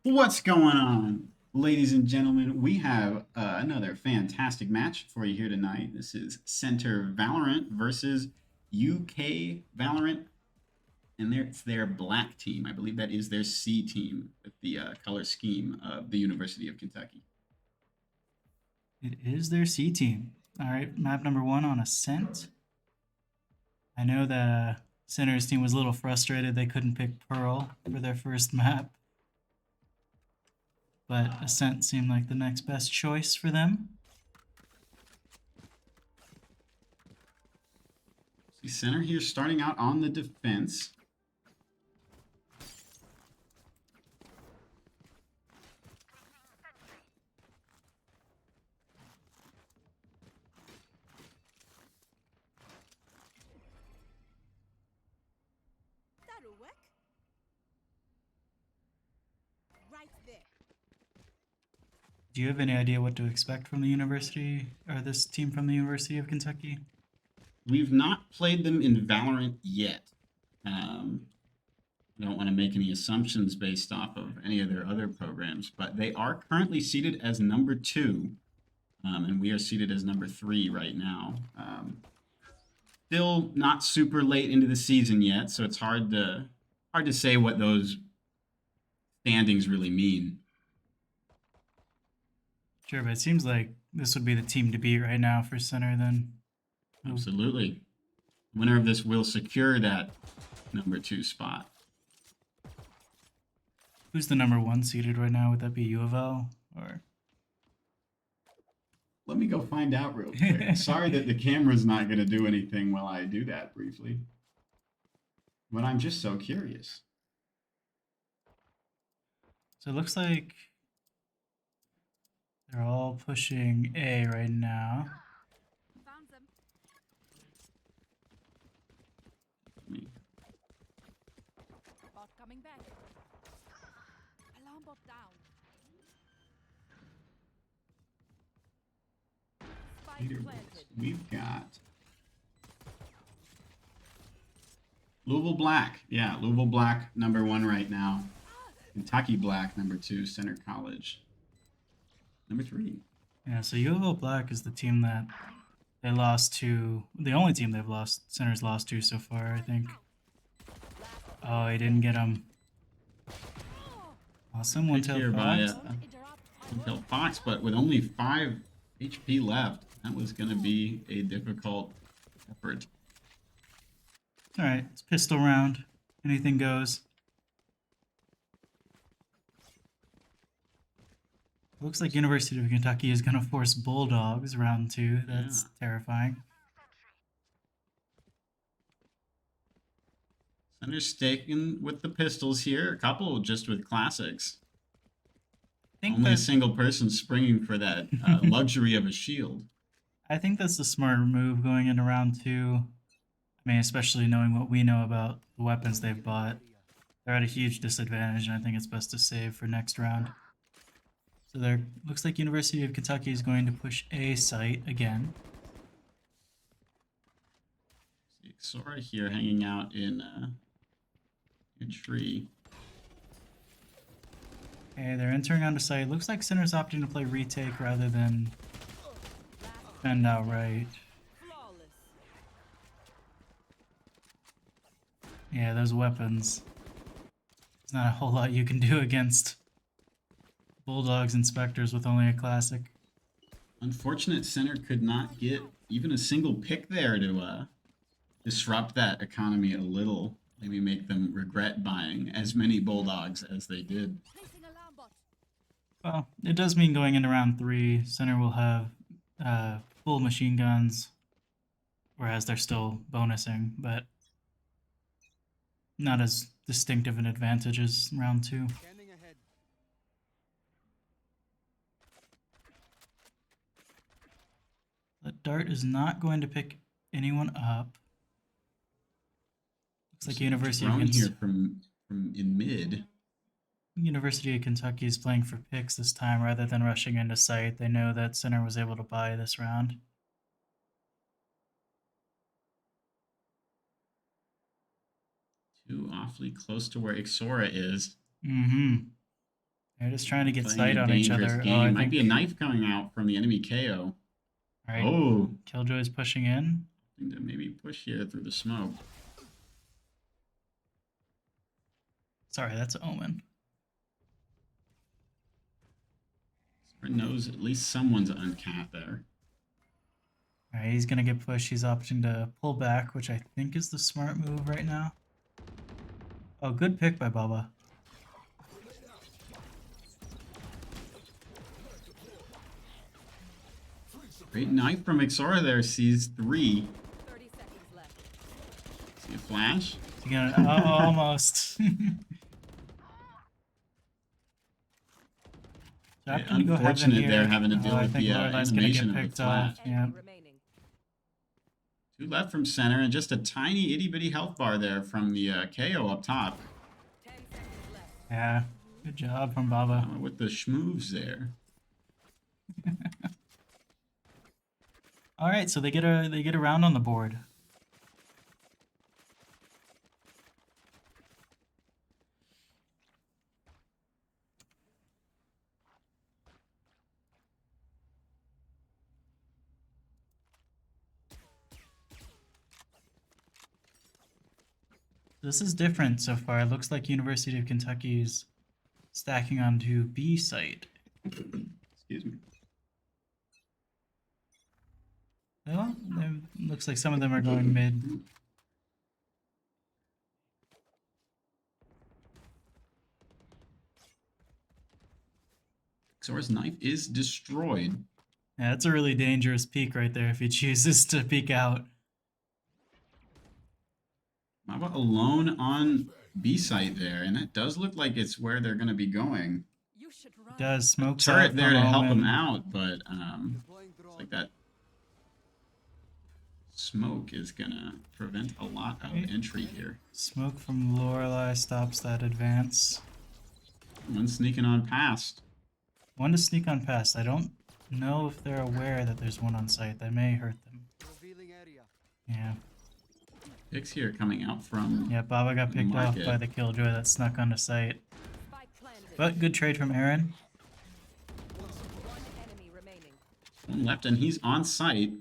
What's going on, ladies and gentlemen? We have another fantastic match for you here tonight. This is Center Valorant versus UK Valorant. And it's their black team. I believe that is their C team with the color scheme of the University of Kentucky. It is their C team. All right, map number 1 on Ascent. I know that Center's team was a little frustrated they couldn't pick Pearl for their first map, but Ascent seemed like the next best choice for them. See Center here starting out on the defense. That'll work. Right there. Do you have any idea what to expect from the university, or this team from the University of Kentucky? We've not played them in Valorant yet. I don't want to make any assumptions based off of any of their other programs, but they are currently seated as number 2, and we are seated as number 3 right now. Still not super late into the season yet, so it's hard to say what those standings really mean. Sure, but it seems like this would be the team to beat right now for Center then. Absolutely. Winner of this will secure that number 2 spot. Who's the number 1 seeded right now? Would that be U of L or? Let me go find out real quick. Sorry that the camera's not going to do anything while I do that briefly. But I'm just so curious. So it looks like they're all pushing A right now. Found them. Bot coming back. Alarm bot down. Spike planted. We've got Louisville Black. Yeah, Louisville Black, number 1 right now. Kentucky Black, number 2, Center College, number 3. Yeah, so U of L Black is the team that they lost to. The only team they've lost, Center's lost to so far, I think. Oh, he didn't get him. Awesome, one-tailed fox. One-tailed fox, but with only 5 HP left, that was going to be a difficult effort. Alright, it's pistol round. Anything goes. Looks like University of Kentucky is going to force Bulldogs round 2. That's terrifying. Center's sticking with the pistols here. A couple just with classics. Only a single person springing for that luxury of a shield. I think that's the smart move going into round 2. I mean, especially knowing what we know about the weapons they've bought. They're at a huge disadvantage, and I think it's best to save for next round. So there looks like University of Kentucky is going to push A site again. See Sora here hanging out in a tree. Okay, they're entering onto site. Looks like Center's opting to play retake rather than defend outright. Yeah, those weapons. There's not a whole lot you can do against Bulldogs and Spectres with only a classic. Unfortunate Center could not get even a single pick there to disrupt that economy a little. Maybe make them regret buying as many Bulldogs as they did. Well, it does mean going into round 3, Center will have full machine guns, whereas they're still bonusing, but not as distinctive an advantage as round 2. But Dart is not going to pick anyone up. Looks like University of Kentucky here from in mid. University of Kentucky is playing for picks this time rather than rushing into site. They know that Center was able to buy this round. Too awfully close to where Ixora is. Mm-hmm. They're just trying to get sight on each other. Game. Oh, Might be a knife coming out from the enemy KO. All right. Oh, Killjoy's pushing in. I think to maybe push here through the smoke. Sorry, that's Omen. Soren knows at least someone's uncapped there. Alright, he's gonna get pushed. He's opting to pull back, which I think is the smart move right now. Oh, good pick by Baba. Great knife from Ixora there. Sees 3. 30 seconds left. See a flash? He's gonna almost. Trap can go heaven Unfortunate here. there having to deal I with think the Lorelei's gonna animation get of the picked off. flash. Yeah. Enemy remaining. 2 left from center, and just a tiny itty bitty health bar there from the KO up top. 10 seconds left. Yeah. Good job from Baba. With the schmoves there. All right, so they get a round on the board. This is different so far. It looks like University of Kentucky's stacking onto B site. Excuse me. Well, looks like some of them are going mid. Xora's knife is destroyed. Yeah, that's a really dangerous peek right there if he chooses to peek out. Maba alone on B site there, and it does look like it's where they're going to be going. You should run. Does smoke Turret there to help him him out, but it's like that smoke is going to prevent a lot of entry here. Smoke from Lorelei stops that advance. One sneaking on past. One to sneak on past. I don't know if they're aware that there's one on site. That may hurt them. Yeah. Picks here coming out from... Yeah, Baba got picked off Market. by the Killjoy that snuck onto site. Spike planted. But good trade from Aaron. One enemy remaining. One left, and he's on site.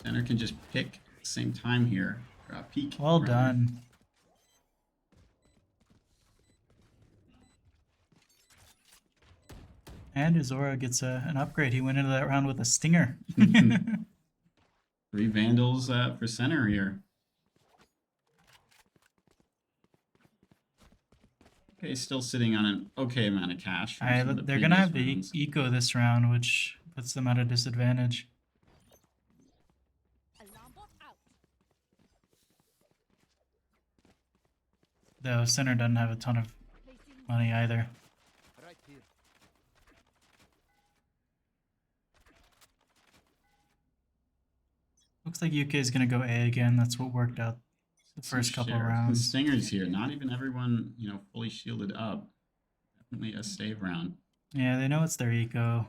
Center can just pick at the same time here. Or, peek. Well rather. done. And Azora gets an upgrade. He went into that round with a stinger. 3 Vandals for center here. Okay, still sitting on an okay amount of cash. from some of the They're going to have the previous rounds. eco this round, which puts them at a disadvantage. Alarm bot out. Though center doesn't have a ton of Placing money either. Right here. Looks like UK is going to go A again. That's what worked out the first couple of Sheriff and rounds. Stingers here. Not even everyone, fully shielded up. Definitely a save round. Yeah, they know it's their eco.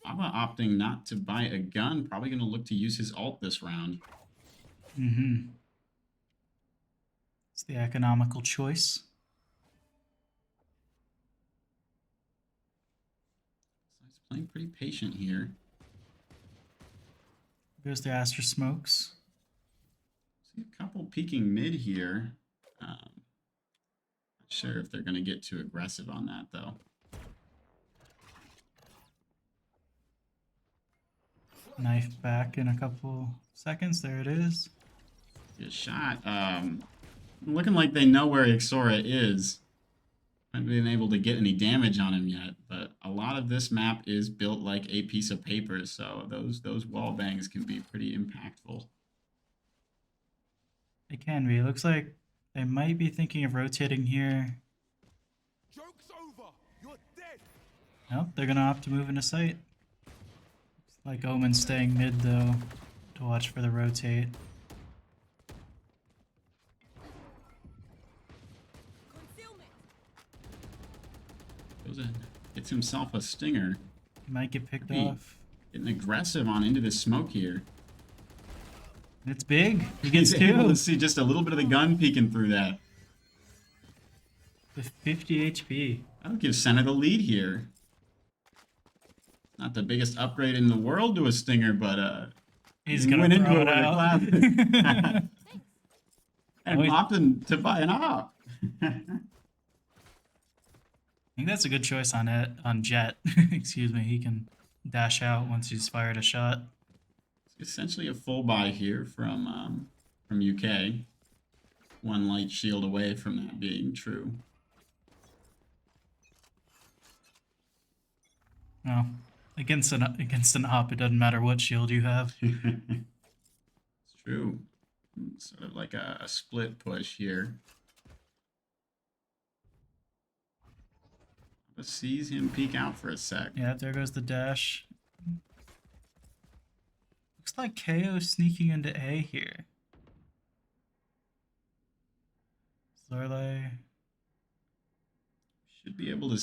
Ava opting not to buy a gun. Probably going to look to use his ult this round. Mm-hmm. It's the economical choice. So he's playing pretty patient here. Goes to Astra Smokes. See a couple peeking mid here. Not sure if they're going to get too aggressive on that, though. Knife back in a couple seconds. There it is. Good shot. Looking like they know where Ixora is. Haven't been able to get any damage on him yet, but a lot of this map is built like a piece of paper, so those wall bangs can be pretty impactful. It can be. It looks like they might be thinking of rotating here. Joke's over. You're dead. Nope, they're gonna opt to move into sight. Looks like Omen's staying mid though, to watch for the rotate. concealment. Goes and gets himself a stinger. He might get picked Maybe. off. Getting aggressive on into the smoke here. It's big. He gets He's able two. to see just a little bit of the gun peeking through that. With 50 HP. That'll give center the lead here. Not the biggest upgrade in the world to a stinger, but He's he gonna went throw into it it out. with a clap. And Oh, he- opting to buy an op. think that's a good choice on it on Jet. Excuse me. He can dash out once he's fired a shot. It's essentially a full buy here from UK. One light shield away from that being true. No, against an op, it doesn't matter what shield you have. It's true. Sort of like a split push here. But sees him peek out for a sec. Yeah, there goes the dash. Looks like KO sneaking into A here. Zorlai. Should be able to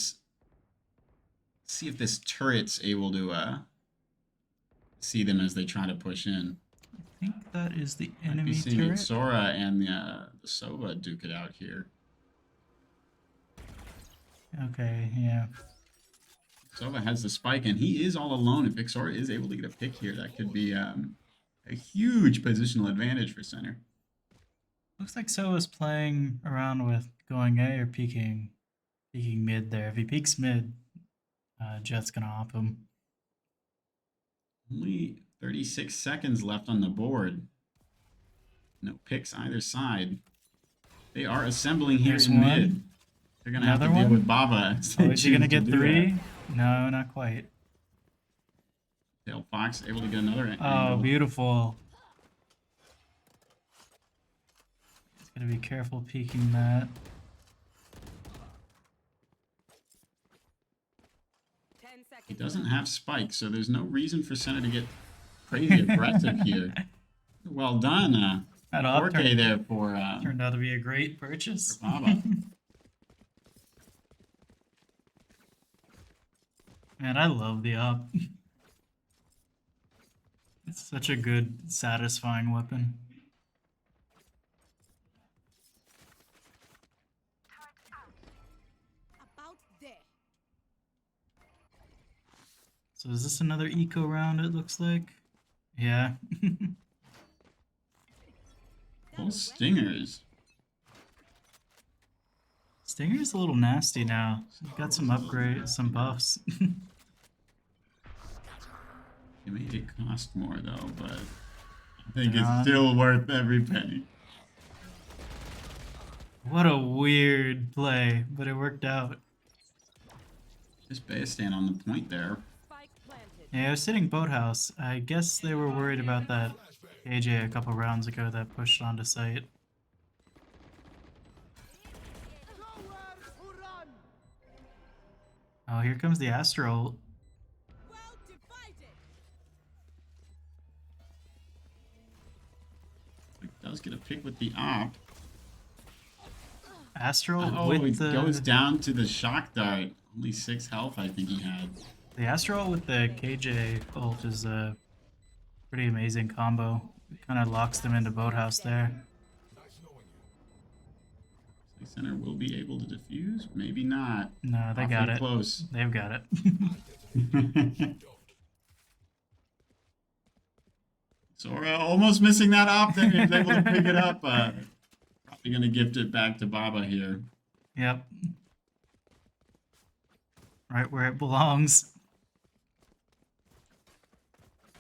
see if this turret's able to see them as they try to push in. I think that is the Might enemy be seeing turret. Sora and the Sova duke it out here. Okay, yeah. Sova has the spike, and he is all alone. If Ixora is able to get a pick here, that could be a huge positional advantage for center. Looks like Soa's playing around with going A or peeking mid there. If he peeks mid, Jet's gonna op him. Only 36 seconds left on the board. No picks either side. They are assembling here There's in one. mid. They're gonna have to Another deal one? with Baba. as they Oh, is he choose gonna to get do that. 3? No, not quite. Tail Fox able to get another Oh, angle. beautiful. He's gonna be careful peeking that. 10 seconds. He doesn't have spikes, so there's no reason for center to get crazy aggressive here. Well done, That op 4K there for turned out to be a great purchase. Baba. Man, I love the op. It's such a good, satisfying weapon. About there. So is this another eco round, it looks like? Yeah. Full stingers. Stinger's a little nasty now. Got some upgrades, some buffs. It made it cost more though, but I think Yeah. it's still worth every penny. What a weird play, but it worked out. Just Bayastan on the point there. Spike planted. Yeah, I was sitting boathouse. I guess they were worried about that AJ a couple rounds ago that pushed onto site. Oh, here comes the Astral. Well divided. It does get a pick with the op. Astral Oh, with it the goes down to the shock dart. Only 6 health I think he had. the Astral with the KJ ult is a pretty amazing combo. It kind of locks them into boathouse there. The center will be able to defuse, maybe not. No, they got Awfully it. Close. They've got it. Sora almost missing that op there. He was able to pick it up. Probably gonna gift it back to Baba here. Yep. Right where it belongs.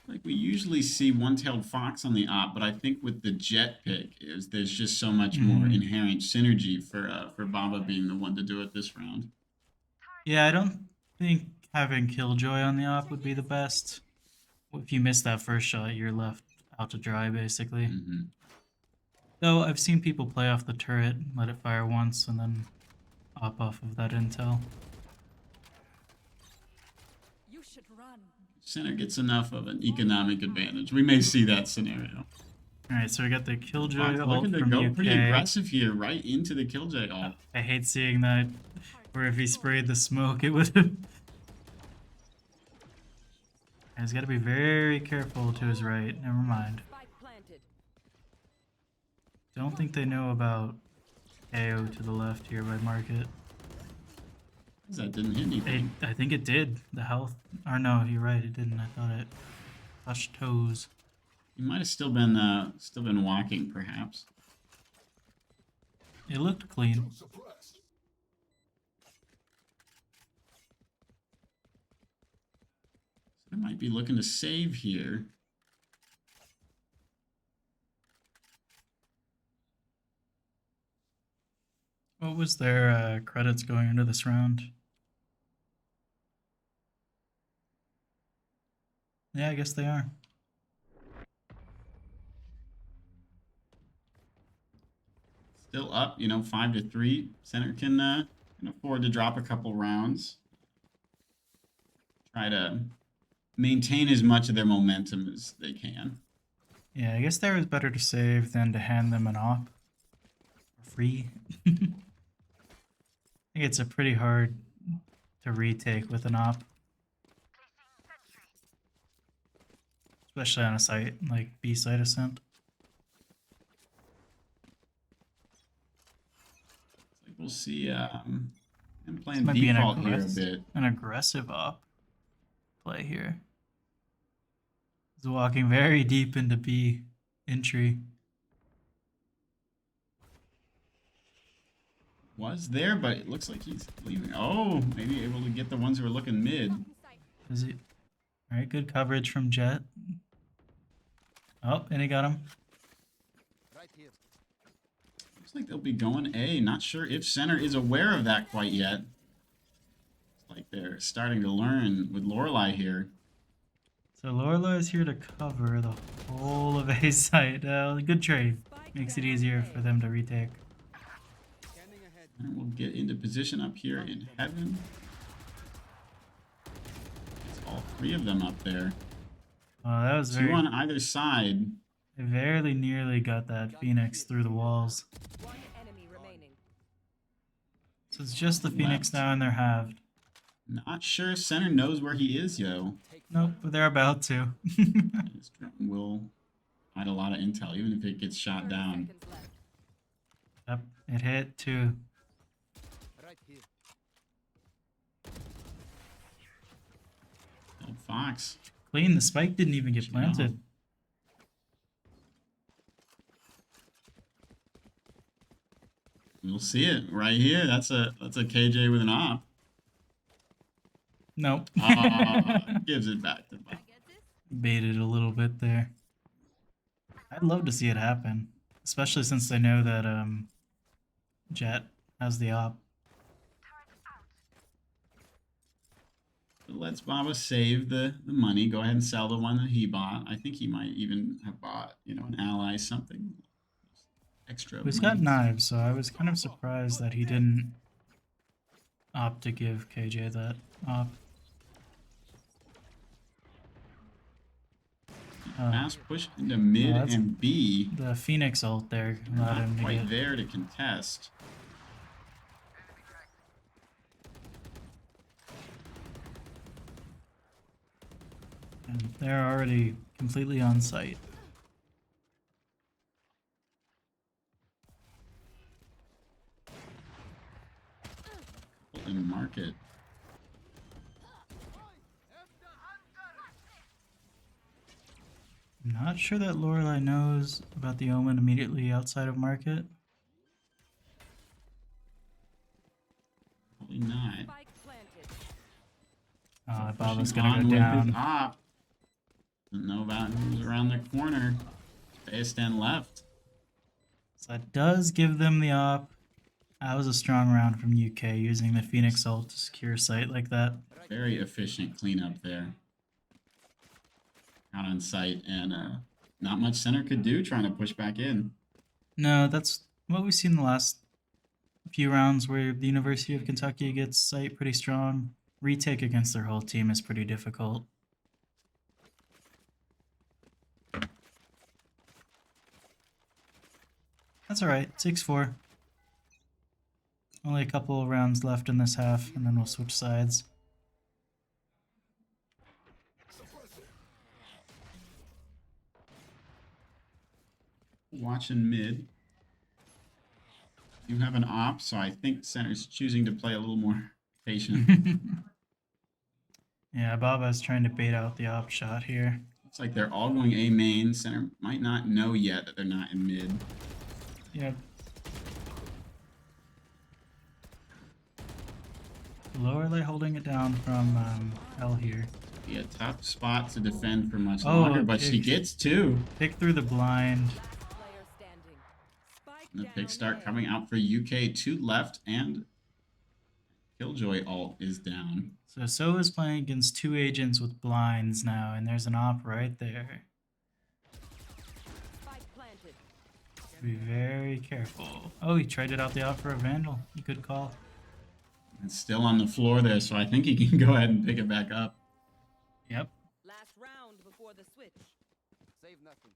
Like we usually see one-tailed fox on the op, but I think with the jet pick there's just so much more inherent synergy for Baba being the one to do it this round. Yeah, I don't think having Killjoy on the op would be the best. If you miss that first shot, you're left out to dry, basically. Mm-hmm. Though I've seen people play off the turret, let it fire once, and then op off of that intel. You should run. Center gets enough of an economic advantage. We may see that scenario. Alright, so we got the Killjoy Fox ult looking to from go UK. pretty aggressive here, right into the Killjoy ult. I hate seeing that, where if he sprayed the smoke, it would have... He's got to be very careful to his right. Never mind. Spike planted. Don't think they know about KO to the left here by market. That didn't hit anything. I think it did. The health. Or no, you're right. It didn't. I thought it touched toes. He might have still been walking, perhaps. It looked clean. might be looking to save here. What was their credits going into this round? Yeah, I guess they are. Still up, 5-3. Center can afford to drop a couple rounds. Try to maintain as much of their momentum as they can. Yeah, I guess there was better to save than to hand them an op for free. I think it's a pretty hard to retake with an op. Especially on a site like B site ascent. We'll see I'm playing This might be default here a bit. an aggressive op play here. He's walking very deep into B entry. Was there, but it looks like he's leaving. Oh, maybe able to get the ones who are looking mid. Is he? Alright, good coverage from Jet. Oh, and he got him. Right here. Looks like they'll be going A. Not sure if center is aware of that quite yet. It's like they're starting to learn with Lorelei here. So Lorelei is here to cover the whole of A site. Good trade. Makes it easier for them to retake. Scanning ahead. And we'll get into position up here in heaven. It's all three of them up there. Oh, that was Two on either side. They very nearly got that Phoenix through the walls. One enemy remaining. So it's just the Phoenix now and they're halved. Not sure if center knows where he is, yo. Nope, but they're about to. This drone will hide a lot of intel, even if it gets shot 30 down. seconds left. Yep, it hit too. Right here. Oh, Fox. Clean, the spike didn't even get planted. We'll see it right here. That's a KJ with an op. Nope. Gives it back to Bob. Baited a little bit there. I'd love to see it happen. Especially since they know that Jet has the op. Let's Baba save the money. Go ahead and sell the one that he bought. I think he might even have bought, an ally something extra. He's got knives, so I was kind of surprised that he didn't opt to give KJ that op. Fast push into mid that's- and B. The Phoenix ult there allowed Not him to quite get. there to contest. And they're already completely on site. In market. I'm not sure that Lorelei knows about the omen immediately outside of market. Probably not. Spike planted. Baba's Pushing gonna on go with down. his op. Doesn't know about who's around the corner. Bayestan left. So that does give them the op. That was a strong round from UK using the Phoenix ult to secure site like that. Very efficient cleanup there. Out on site, and not much center could do trying to push back in. No, that's what we've seen the last few rounds where the University of Kentucky gets site pretty strong. Retake against their whole team is pretty difficult. That's alright, 6-4. Only a couple of rounds left in this half, and then we'll switch sides. Watching mid. You have an op, so I think center's choosing to play a little more patient. Yeah, Baba's trying to bait out the op shot here. Looks like they're all going A main. Center might not know yet that they're not in mid. Yep. Lorelei holding it down from L here. Be a tough spot to defend for much Oh, longer, but she pick. gets two. Pick through the blind. Last player standing. Spike And the down picks start A. coming out for UK. 2 left, and Killjoy ult is down. So Sova's playing against 2 agents with blinds now, and there's an op right there. Spike planted. Be very careful. Oh, he traded out the op for a Vandal. You could call. It's still on the floor there, so I think he can go ahead and pick it back up. Yep. Last round before the switch. Save nothing.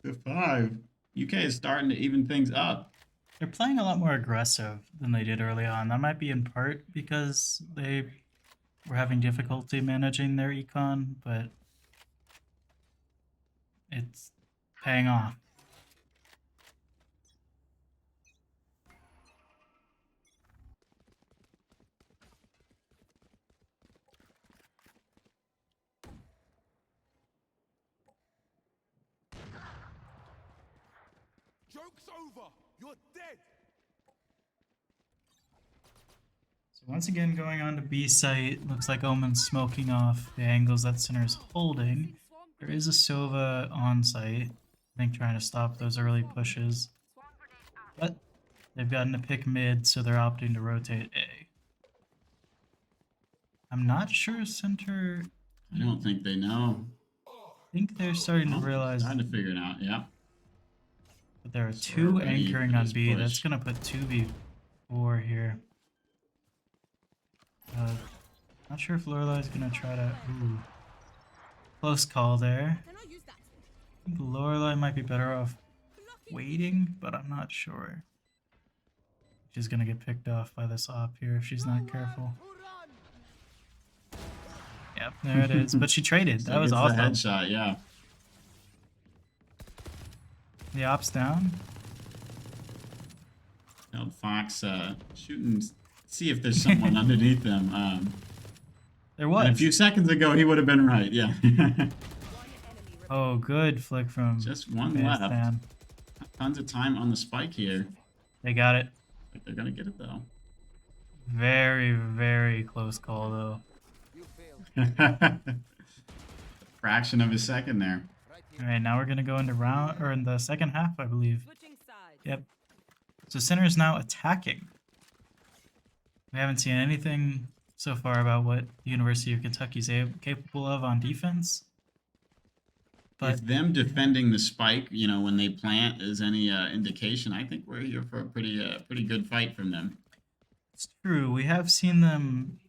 To 5. UK is starting to even things up. They're playing a lot more aggressive than they did early on. That might be in part because they were having difficulty managing their econ, but it's paying off. Joke's over. You're dead. So once again, going on to B site. Looks like Omen's smoking off the angles that Sinner's holding. There is a Sova on site. I think trying to stop those early pushes. But they've gotten to pick mid, so they're opting to rotate A. I'm not sure Center... I don't think they know. I think they're starting to realize Trying to figure it out, yeah. that there are So 2 we're ready anchoring for on this B. push. That's going to put 2v4 here. Not sure if Lorelai's going to try to... Ooh. Close call there. Can I use that? I think Lorelai might be better off waiting, but I'm not sure. She's going to get picked off by this op here if she's not careful. Yep, there it is. But she traded. So That was gets awesome. the headshot, yeah. The op's down. Held Fox shooting, see if there's someone underneath them. There And a was. few seconds ago, he would have been right, yeah. One enemy remaining. Oh, good flick from Just one Fast left. Dan. Tons of time on the spike here. They got it. But they're gonna get it though. Very, very close call, though. You failed. Fraction of a second there. Right All here. right, now we're going to go into round, or in the second half, I believe. Switching sides. Yep. So Sinner is now attacking. We haven't seen anything so far about what the University of Kentucky's capable of on defense. But If them defending the spike, you know, when they plant is any indication, I think we're here for a pretty good fight from them. it's true, we have seen them...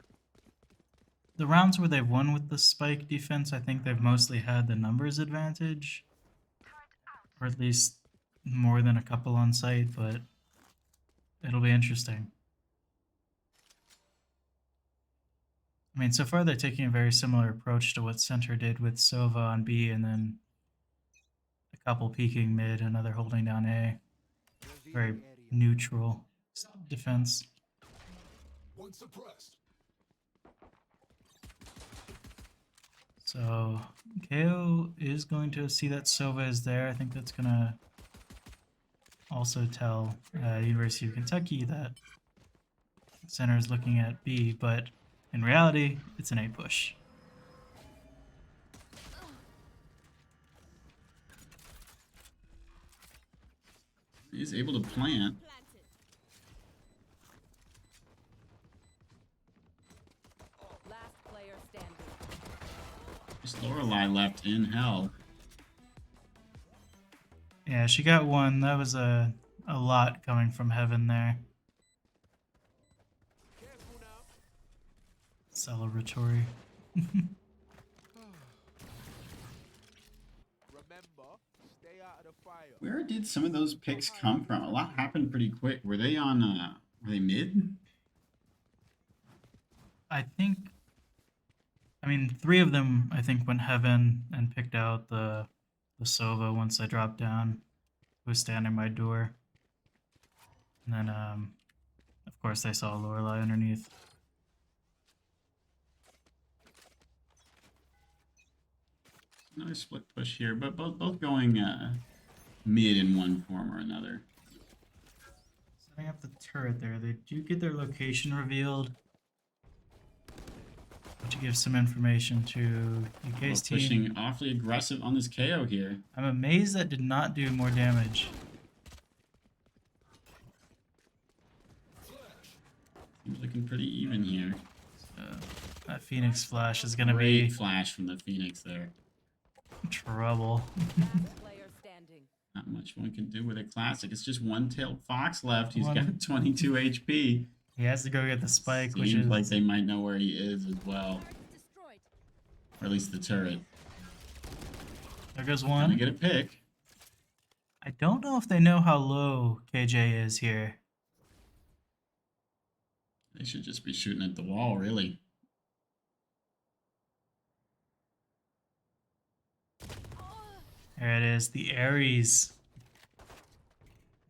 The rounds where they've won with the spike defense, I think they've mostly had the numbers advantage. Or at least more than a couple on site, but it'll be interesting. I mean, so far they're taking a very similar approach to what Center did with Sova on B, and then a couple peeking mid, another holding down A. Very Revealing area. neutral defense. One suppressed. So KO is going to see that Sova is there. I think that's going to also tell University of Kentucky that Center is looking at B, but in reality, it's an A push. He's able to plant. Planted. Last player standing. Just Lorelei left in hell. Yeah, she got one. That was a lot coming from heaven there. Careful now. Celebratory. Remember, stay out of the fire. Where did some of those picks come from? A lot happened pretty quick. Were they on? Were they mid? I think, I mean, 3 of them, I think, went heaven and picked out the Sova once I dropped down, who was standing by door. And then, of course, they saw Lorelei underneath. Another split push here, but both going mid in one form or another. Setting up the turret there. They do get their location revealed. To give some information to UK's team. Pushing awfully aggressive on this KO here. I'm amazed that did not do more damage. Seems looking pretty even here. That Phoenix flash is gonna Great be flash from the Phoenix there. trouble. Last player standing. Not much one can do with a classic. It's just one-tailed fox left. He's One. got 22 HP. He has to go get the spike, which Seems is like they might know where he is as well. Destroyed. Or at least the turret. there goes Gonna one. get a pick. I don't know if they know how low KJ is here. They should just be shooting at the wall, really. There it is, the Ares.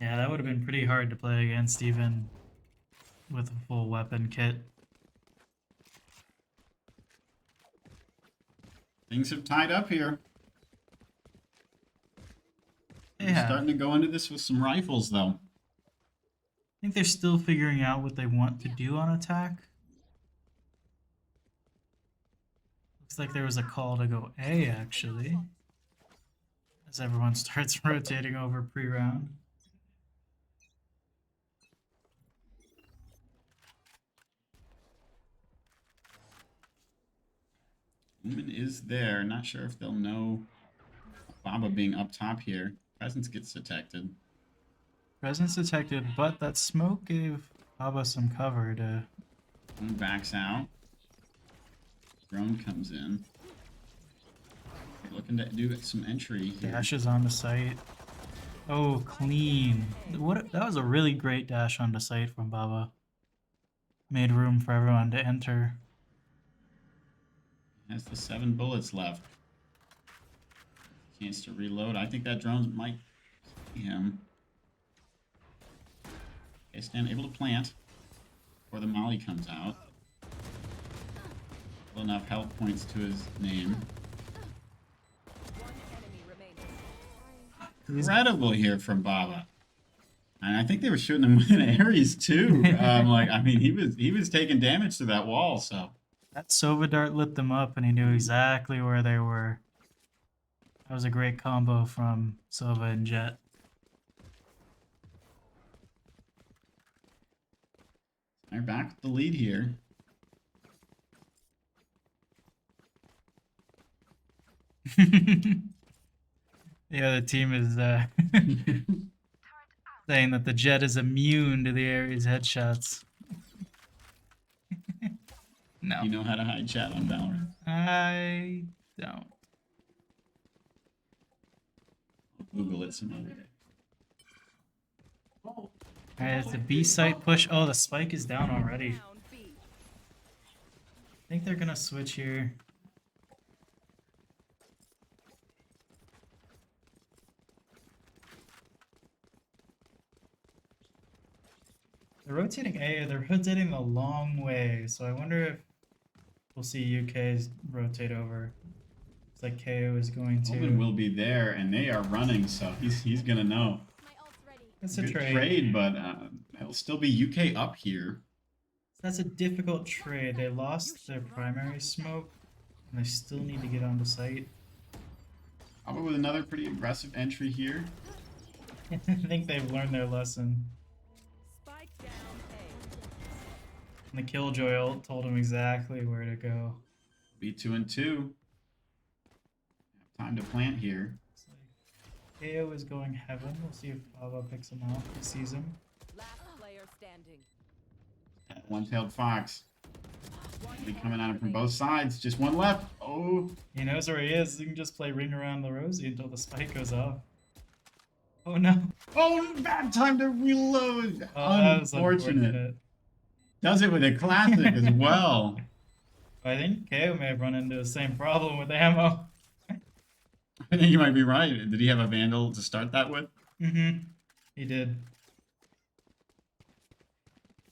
Yeah, that would have been pretty hard to play against even with a full weapon kit. Things have tied up here. They're Yeah, starting to go into this with some rifles, though. I think they're still figuring out what they want to do on attack. Looks like there was a call to go A, actually. As everyone starts rotating over pre-round. Lumen is there. Not sure if they'll know Baba being up top here. Presence gets detected. Presence detected, but that smoke gave Baba some cover to... One backs out. Drone comes in. They're looking to do some entry here. Dashes onto site. Oh, clean. That was a really great dash onto site from Baba. Made room for everyone to enter. Has the 7 bullets left. Chance to reload. I think that drone might see him. Okay, Stan able to plant before the molly comes out. Well, enough health points to his name. One enemy remaining. Incredible here from Baba. And I think they were shooting him with an Ares too. I mean, he was taking damage to that wall, so. That Sova dart lit them up and he knew exactly where they were. That was a great combo from Sova and Jet. They're back with the lead here. The other team is saying that the Jet is immune to the Ares headshots. No, You know how to hide chat on Valorant. I don't. Google it some other day. Alright, it's a B site push. Oh, the spike is down already. Down B. I think they're gonna switch here. They're rotating A, they're rotating the long way, so I wonder if we'll see UK's rotate over. It's like KO is going to. Open will be there, and they are running, so he's gonna know. That's a Good trade. but it'll still be UK up here. That's a difficult trade. They lost their primary smoke, and they still need to get onto site. Probably with another pretty aggressive entry here. I think they've learned their lesson. Spike down A. And the Killjoy ult told him exactly where to go. Be 2 and 2. Time to plant here. It's like KO is going heaven. We'll see if Baba picks him off. He sees him. Last player standing. One-tailed fox. Be coming at him from both sides. Just one left. Oh, He knows where he is. He can just play Ring Around the Rosie until the spike goes off. Oh no. oh, bad time to reload. Oh, that was Unfortunate. unfortunate. Does it with a classic as well. I think KO may have run into the same problem with ammo. I think you might be right. Did he have a Vandal to start that with? Mm-hmm. He did.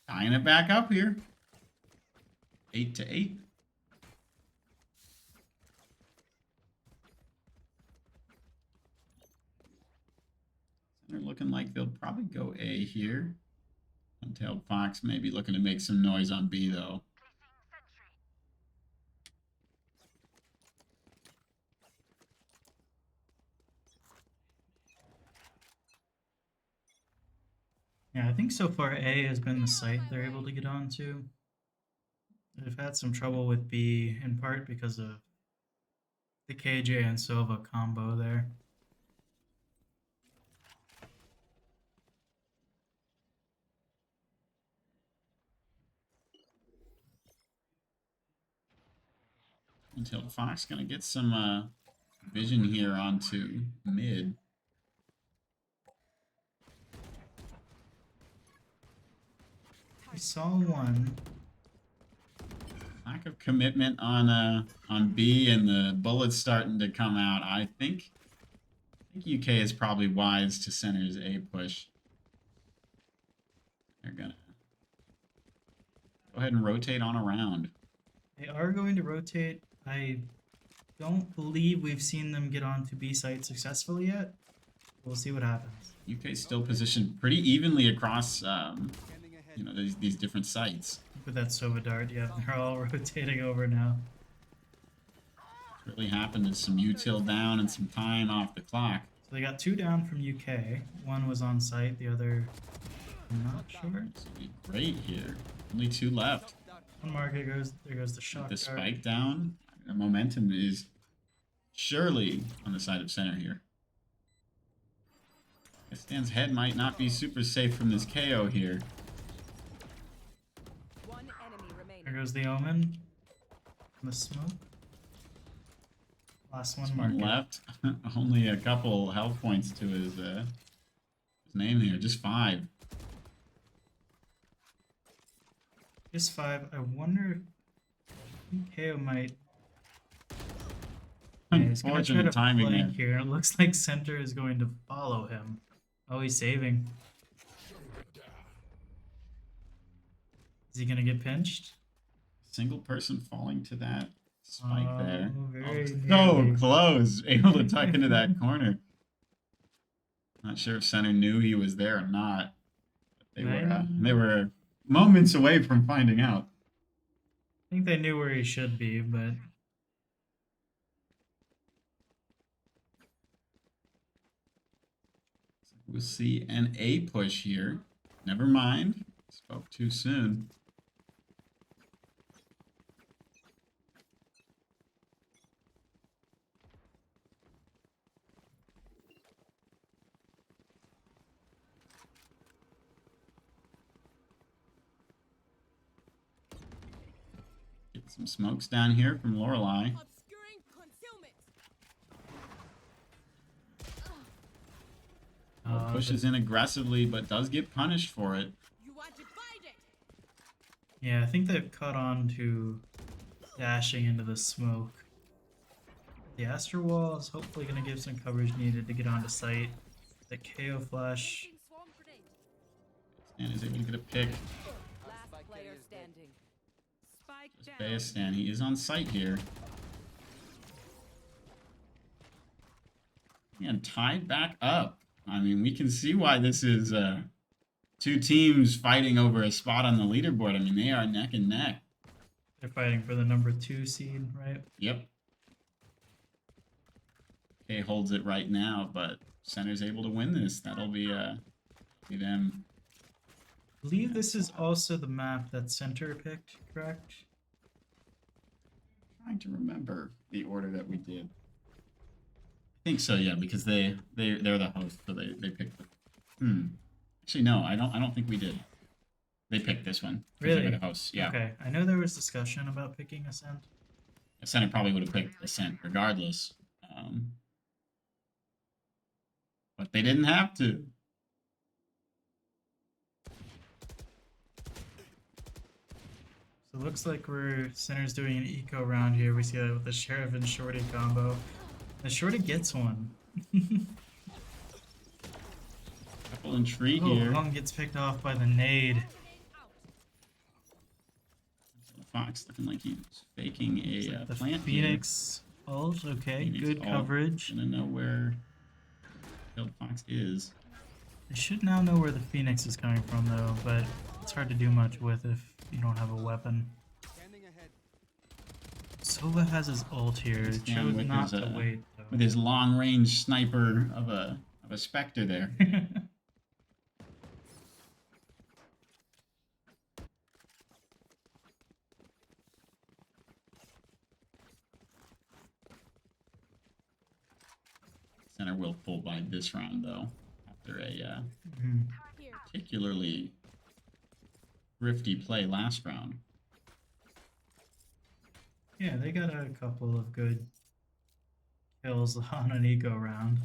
Tying it back up here. 8 to 8. They're looking like they'll probably go A here. Untailed Fox maybe looking to make some noise on B though. Yeah, I think so far A has been the site they're able to get onto. They've had some trouble with B, in part because of the KJ and Sova combo there. Untailed Fox gonna get some vision here onto mid. I saw one. Lack of commitment on B and the bullets starting to come out. I think UK is probably wise to center's A push. They're gonna go ahead and rotate on around. They are going to rotate. I don't believe we've seen them get onto B site successfully yet. We'll see what happens. UK's still positioned pretty evenly across Scanning ahead. you know, these different sites. With that Sova dart, yeah, they're all rotating over now. What's really happened is some util down and some time off the clock. So they got 2 down from UK. One was on site, the other, I'm not sure. This will be great here. Only 2 left. One market goes, there goes the shock The dart. spike down. The momentum is surely on the side of center here. Stan's head might not be super safe from this KO here. One enemy remaining. There goes the omen. The smoke. Last one One market. left. Only a couple health points to his name here. Just 5. Just 5. I wonder if KO might. Yeah, he's gonna try Unfortunate to timing there. flank here. It looks like center is going to follow him. Oh, he's saving. Is he gonna get pinched? Single person falling to that spike there. Very So nearly. close. Able to tuck into that corner. Not sure if center knew he was there or not. They were moments away from finding out. I think they knew where he should be, but We'll see an A push here. Never mind. Spoke too soon. Get some smokes down here from Lorelei. Obscuring concealment. Pushes in aggressively, but does get punished for it. You are divided. yeah, I think they've caught on to dashing into the smoke. The Astro Wall is hopefully going to give some coverage needed to get onto site. The KO flash. Placing swarm grenade. And is able to get a pick. Last player standing. Spike down. Bayastan, he is on site here. And tied back up. I mean, we can see why this is 2 teams fighting over a spot on the leaderboard. I mean, they are neck and neck. They're fighting for the number 2 seed, right? Yep. K holds it right now, but center's able to win this. That'll be them. I believe this is also the map that center picked, correct? Trying to remember the order that we did. I think so, yeah, because they're the host, so they picked the. Actually, no, I don't think we did. They picked this one. 'Cause they were Really? the hosts, yeah. Okay, I know there was discussion about picking Ascent. Center probably would have picked Ascent regardless. But they didn't have to. So it looks like center's doing an eco round here. We see that with the Sheriff and Shorty combo. The Shorty gets one. Couple in tree Oh, here. Hung gets picked off by the nade. Fox looking like he's faking Looks a like the plant Phoenix ult. Okay, Phoenix good ult. coverage. Here. Gonna know where Killed Fox is. They should now know where the Phoenix is coming from, though, but It's hard to do much with if you don't have a weapon. Scanning ahead. Sova has his ult here. He's down Chose with not his, to wait with his long range sniper of a Spectre there. though. Center will pull by this round though, after a Mhm. Here. particularly thrifty play last round. Yeah, they got a couple of good kills on an eco round.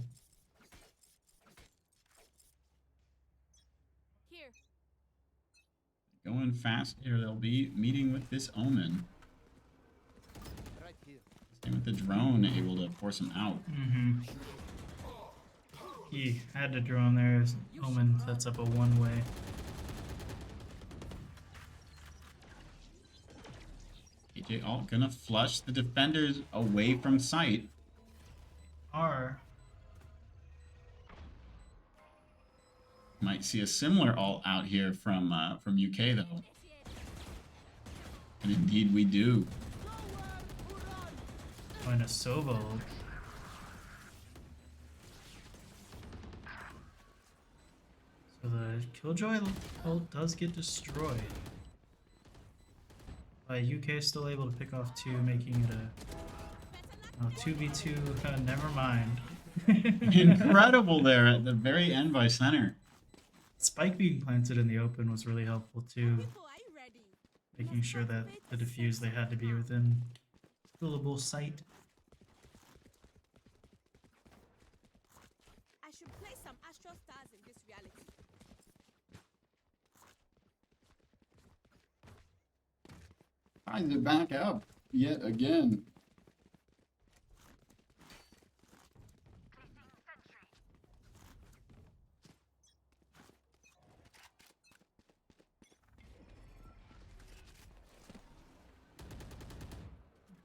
Here. Going fast here, they'll be meeting with this Omen. Right here. Same with the drone, able to force him out. Mm-hmm. He had to drone there. Omen sets up a one-way. AJ Alt gonna flush the defenders away from sight. R. Might see a similar alt out here from UK though, and indeed we do. Going to Sova. So the Killjoy ult does get destroyed. UK is still able to pick off two, making it a 2v2. Never mind. Incredible there at the very end by center. Spike being planted in the open was really helpful too, People, are you ready? making sure that the defuse they had to be within killable sight. I should play some Astral Stars in this reality. Ties it back up yet again.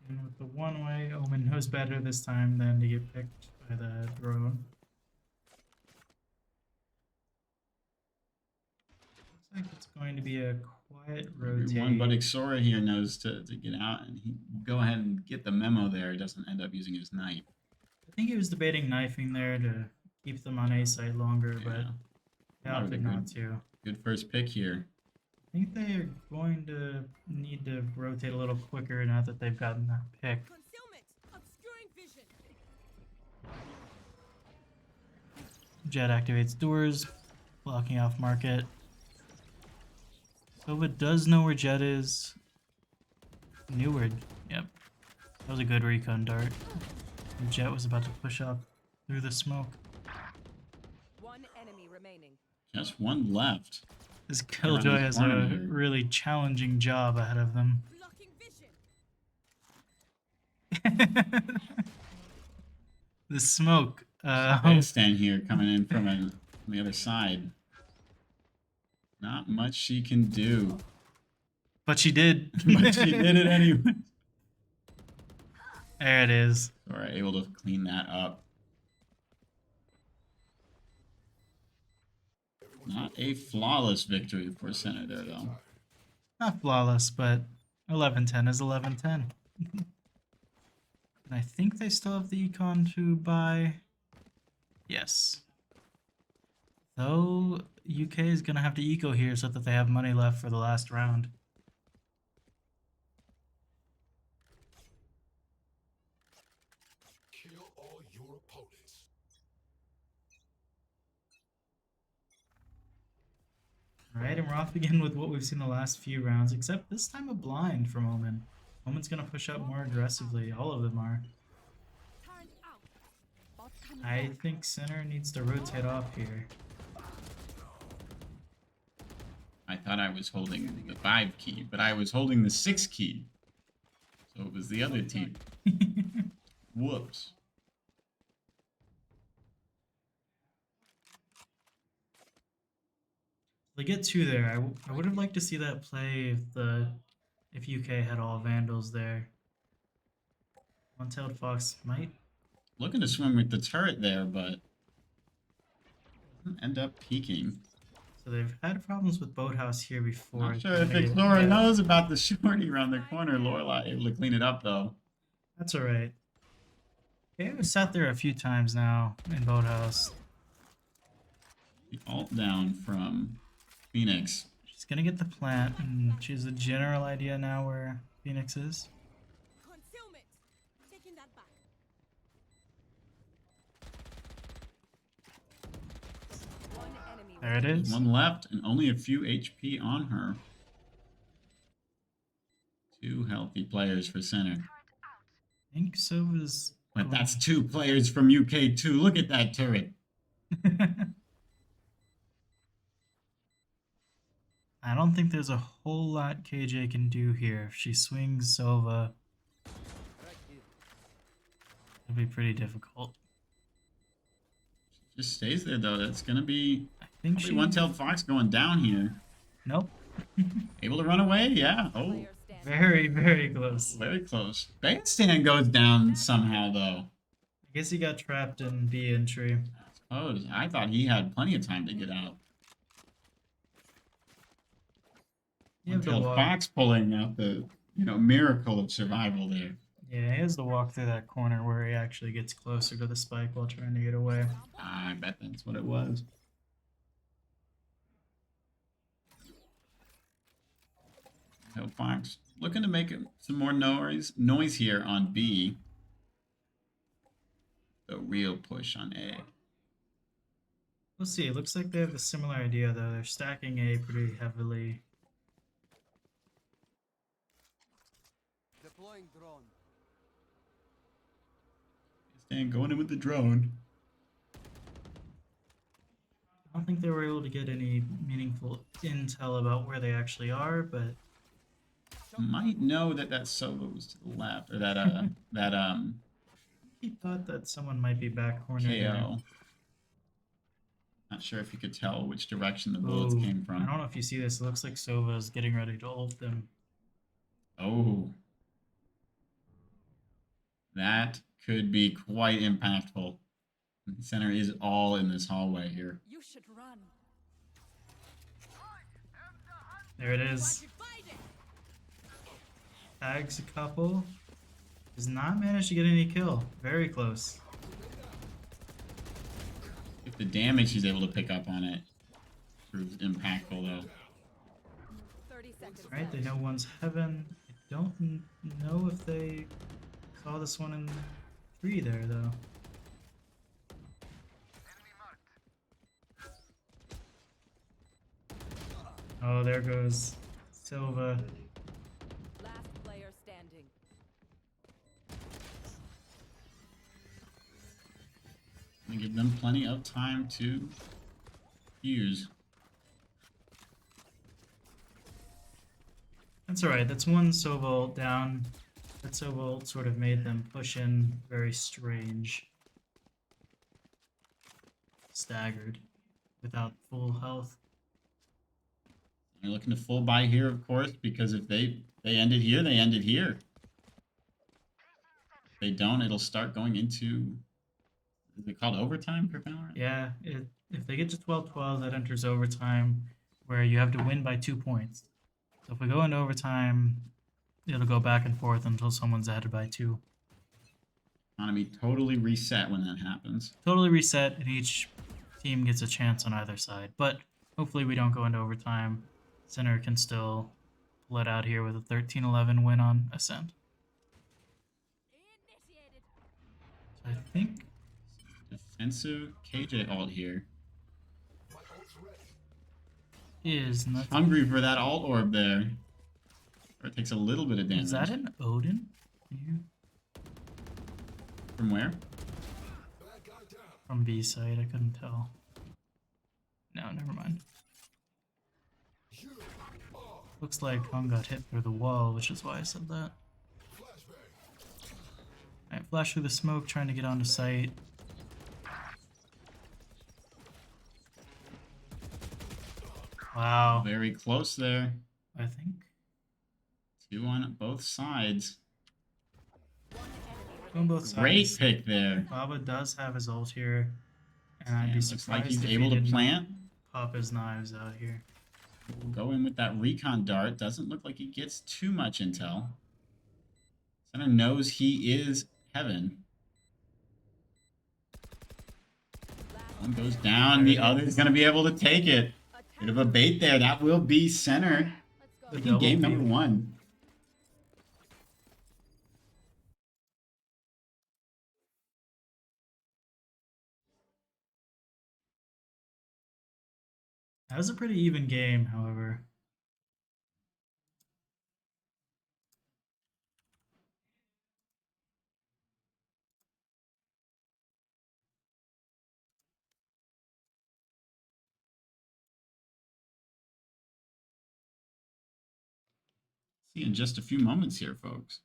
And with the one way, Omen knows better this time than to get picked by the drone. Looks like it's going to be a quiet rotate. Everyone but Ixora here knows to get out, and he go ahead and get the memo there. He doesn't end up using his knife. I think he was debating knifing there to keep them on A site longer, but Yeah. he That was a opted not to. Good first pick here. I think they are going to need to rotate a little quicker now that they've gotten that pick. Concealment. Obscuring vision. Jet activates doors, blocking off market. Sova does know where Jet is. Knew where. Yep. That was a good recon dart. And Jet was about to push up through the smoke. One enemy remaining. Just one left. This Killjoy has corner a here. really challenging job ahead of them. Blocking vision. The smoke. Stand here coming in from the other side. Not much she can do. But she did. But she did it anyway. There it is. Or able to clean that up. Not a flawless victory for center there, though. Not flawless, but 11-10 is 11-10. And I think they still have the econ to buy. Yes. Though UK is going to have to eco here so that they have money left for the last round. Kill all your opponents. Alright, and we're off again with what we've seen the last few rounds, except this time a blind from Omen. Omen's going to push up more aggressively. All of them are. Turned out. Bot coming I back. think center needs to rotate off here. I thought I was holding the 5 key, but I was holding the 6 key. So it was the other team. Whoops. They get two there. I would have liked to see that play if UK had all Vandals there. One-tailed Fox might. Looking to swing with the turret there, but doesn't end up peeking. So they've had problems with Boathouse here before. Not It's sure if gonna get- Explorer yeah, knows about the shorty around the corner. Lorelai able to clean it up though. That's alright. Yeah, I've sat there a few times now in Boathouse. The alt down from Phoenix. She's gonna get the plant, and she has a general idea now where Phoenix is. Concealment. Taking that back. One enemy. There it is. One left and only a few HP on her. 2 healthy players for center. I think Sova's. But that's 2 players from UK2. Look at that turret. I don't think there's a whole lot KJ can do here. If she swings Sova, Right here. it'll be pretty difficult. Just stays there though. That's gonna be I think probably she. one-tailed fox going down here. Nope. Able to run away? Yeah. Oh, Player standing. Very, very close. very close. Bandstand goes down somehow though. I guess he got trapped in B entry. Oh, I thought he had plenty of time to get out. You have to One-tailed walk. fox pulling out the miracle of survival there. Yeah, he has to walk through that corner where he actually gets closer to the spike while trying to get away. I bet that's what it was. Tailed fox looking to make some more noise here on B. The real push on A. We'll see. It looks like they have a similar idea, though. They're stacking A pretty heavily. Deploying drone. Stan going in with the drone. I don't think they were able to get any meaningful intel about where they actually are, but Might know that Sova was to the left, or that he thought that someone might be back corner. KO. Not sure if you could tell which direction the bullets Ooh, came I from. don't know if you see this. It looks like Sova is getting ready to ult them. Oh. That could be quite impactful. The center is all in this hallway here. You should run. There it is. Divided. Tags a couple. Does not manage to get any kill. Very close. If the damage he's able to pick up on it proves impactful, though. 30 seconds. Alright, they left. know one's heaven. I don't know if they saw this one in 3 there, though. Oh, there goes Silva. Last player standing. And give them plenty of time to use. That's alright, that's one Sova ult down. That Sova ult sort of made them push in very strange. Staggered. Without full health. They're looking to full buy here, of course, because if they ended here, they ended here. If they don't, it'll start going into... Is it called overtime for Valorant? Yeah, if they get to 12-12, that enters overtime, where you have to win by 2 points. So if we go into overtime, it'll go back and forth until someone's ahead by 2. Economy totally reset when that happens. Totally reset, and each team gets a chance on either side. But hopefully we don't go into overtime. Center can still pull it out here with a 13-11 win on Ascent. Initiated. So I think Defensive KJ alt here. My ult's ready. is not. Hungry for that alt orb there. Or it takes a little bit of damage. Is that an Odin? Can you- From where? Bad guy down. From B side, I couldn't tell. No, never mind. You are Looks like Hung got hit through the wall, which is why I said that. flashbang. Alright, flash through the smoke, trying to get onto site. Wow, Very close there. I think. 2 on both sides. On both sides. Great pick there. Baba does have his ult here. And I'd Yeah, be looks surprised like he's if able he to didn't plant. pop his knives out here. We'll go in with that recon dart. Doesn't look like he gets too much intel. Center knows he is heaven. One goes down. The other's going to be able to take it. Bit of a bait there. That will be center. The Taking double game peek. number 1. That was a pretty even game, however. See you in just a few moments here, folks.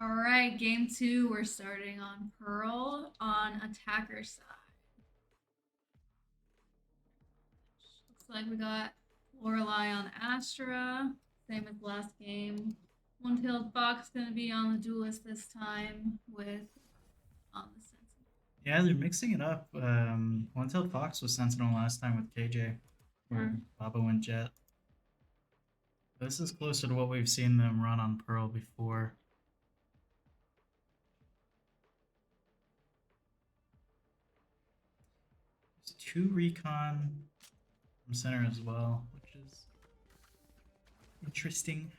All right, game 2. We're starting on Pearl on attacker side. Looks like we got Lorelei on Astra. Same as last game. One-tailed fox gonna be on the duelist this time with on the sentinel. Yeah, they're mixing it up. One-tailed fox was sentinel last time with KJ, where Baba went jet. This is closer to what we've seen them run on Pearl before. There's 2 recon from center as well, which is interesting.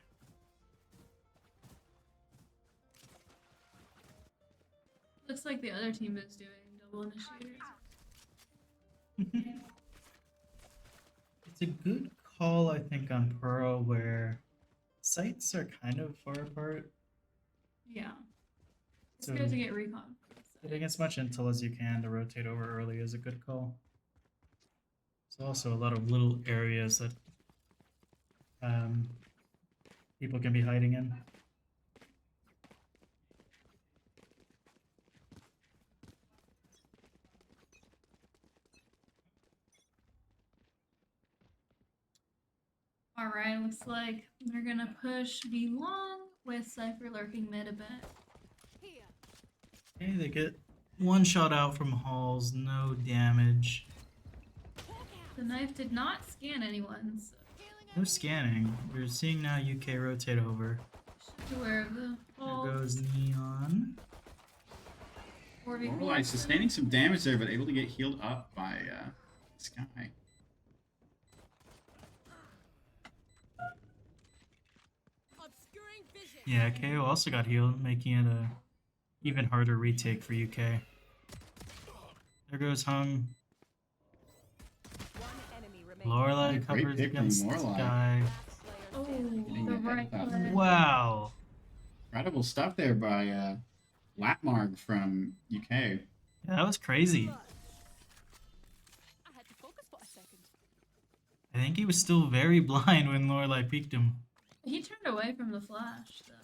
Looks like the other team is doing double initiators. It's a good call, I think, on Pearl where sites are kind of far apart. Yeah. It's So- good to get recon. Getting as much intel as you can to rotate over early is a good call. There's also a lot of little areas that people can be hiding in. Alright, looks like they're gonna push B long with Cypher lurking mid a bit. Here. Okay, they get one shot out from halls, no damage. The knife did not scan anyone, so No scanning. We're seeing now UK rotate over. should be aware of the There ult. goes Neon. 4v4. Lorelei sustaining some damage there, but able to get healed up by Sky. Obscuring vision. Yeah, KO also got healed, making it a even harder retake for UK. There goes Hung. One enemy remaining. Lorelei Great covers pick from against Lorelei. Sky. Last player Oh, standing. Getting the ahead right of that. click. Wow. Incredible stuff there by Latmarg from UK. Yeah, that was crazy. I had to focus for a second. I think he was still very blind when Lorelei peeked him. He turned away from the flash, though.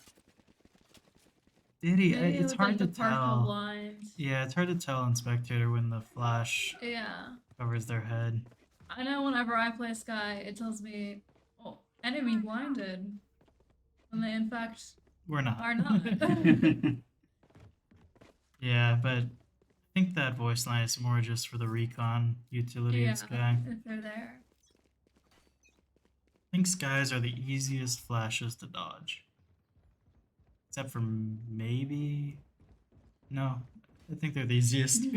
Did he? Maybe it It's was, hard like, to the partial tell. blind. Yeah, it's hard to tell in Spectator when the flash Yeah. covers their head. I know whenever I play Sky, it tells me, oh, enemy blinded. When they, in fact, We're not. are not. Yeah, but I think that voice line is more just for the recon utility Yeah, of Sky. if they're there. I think Skies are the easiest flashes to dodge. Except for maybe... No, I think they're the easiest. So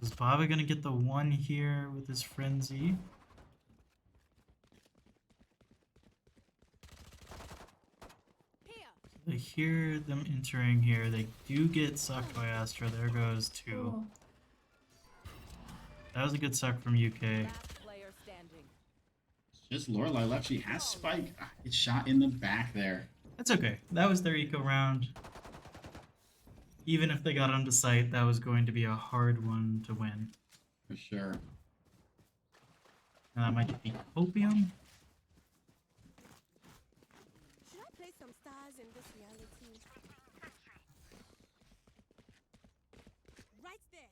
is Baba gonna get the one here with his frenzy? Here. I hear them entering here. They do get sucked by Astra. There goes two. Oh, That was a good suck from UK. Last player standing. Just Lorelei left. She has Spike. Ah, it's shot in the back there. That's okay. That was their eco round. Even if they got onto site, that was going to be a hard one to win. For sure. And that might be Copium. Should I play some stars in this reality? Right there.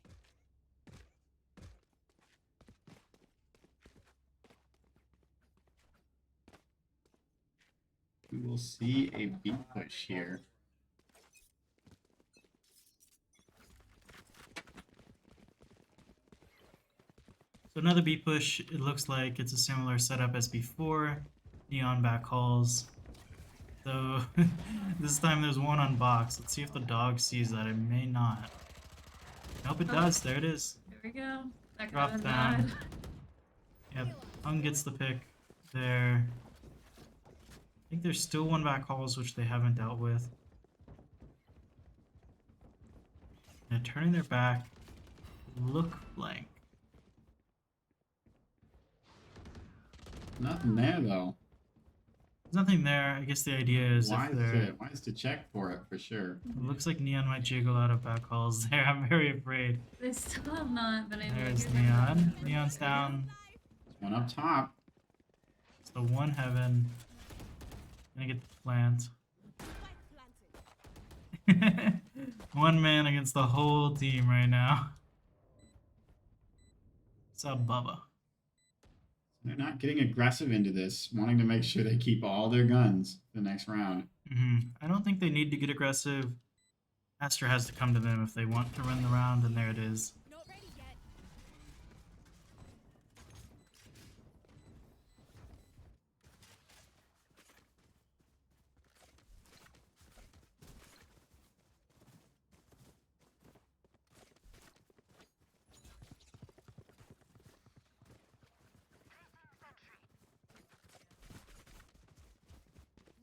We will see a B push here. So another B push, it looks like it's a similar setup as before. Neon back halls. So this time there's one on box. Let's see if the dog sees that. It may not. Nope, it does. There it is. there we go. That Drop guy was down. mad. Yep, Hung gets the pick there. I think there's still one back halls which they haven't dealt with. And turning their back, look blank. Nothing there though. There's nothing there. I guess the idea is if they're... Wise to check for it for sure. It looks like Neon might jiggle out of back halls there. I'm very afraid. They still have not been able There's to get Neon. Neon's down. One up top. It's the one heaven. Gonna get the plant. Spike planted. One man against the whole team right now. What's up, Bubba? They're not getting aggressive into this, wanting to make sure they keep all their guns the next round. I don't think they need to get aggressive. Astra has to come to them if they want to win the round, and there it is. Not ready yet.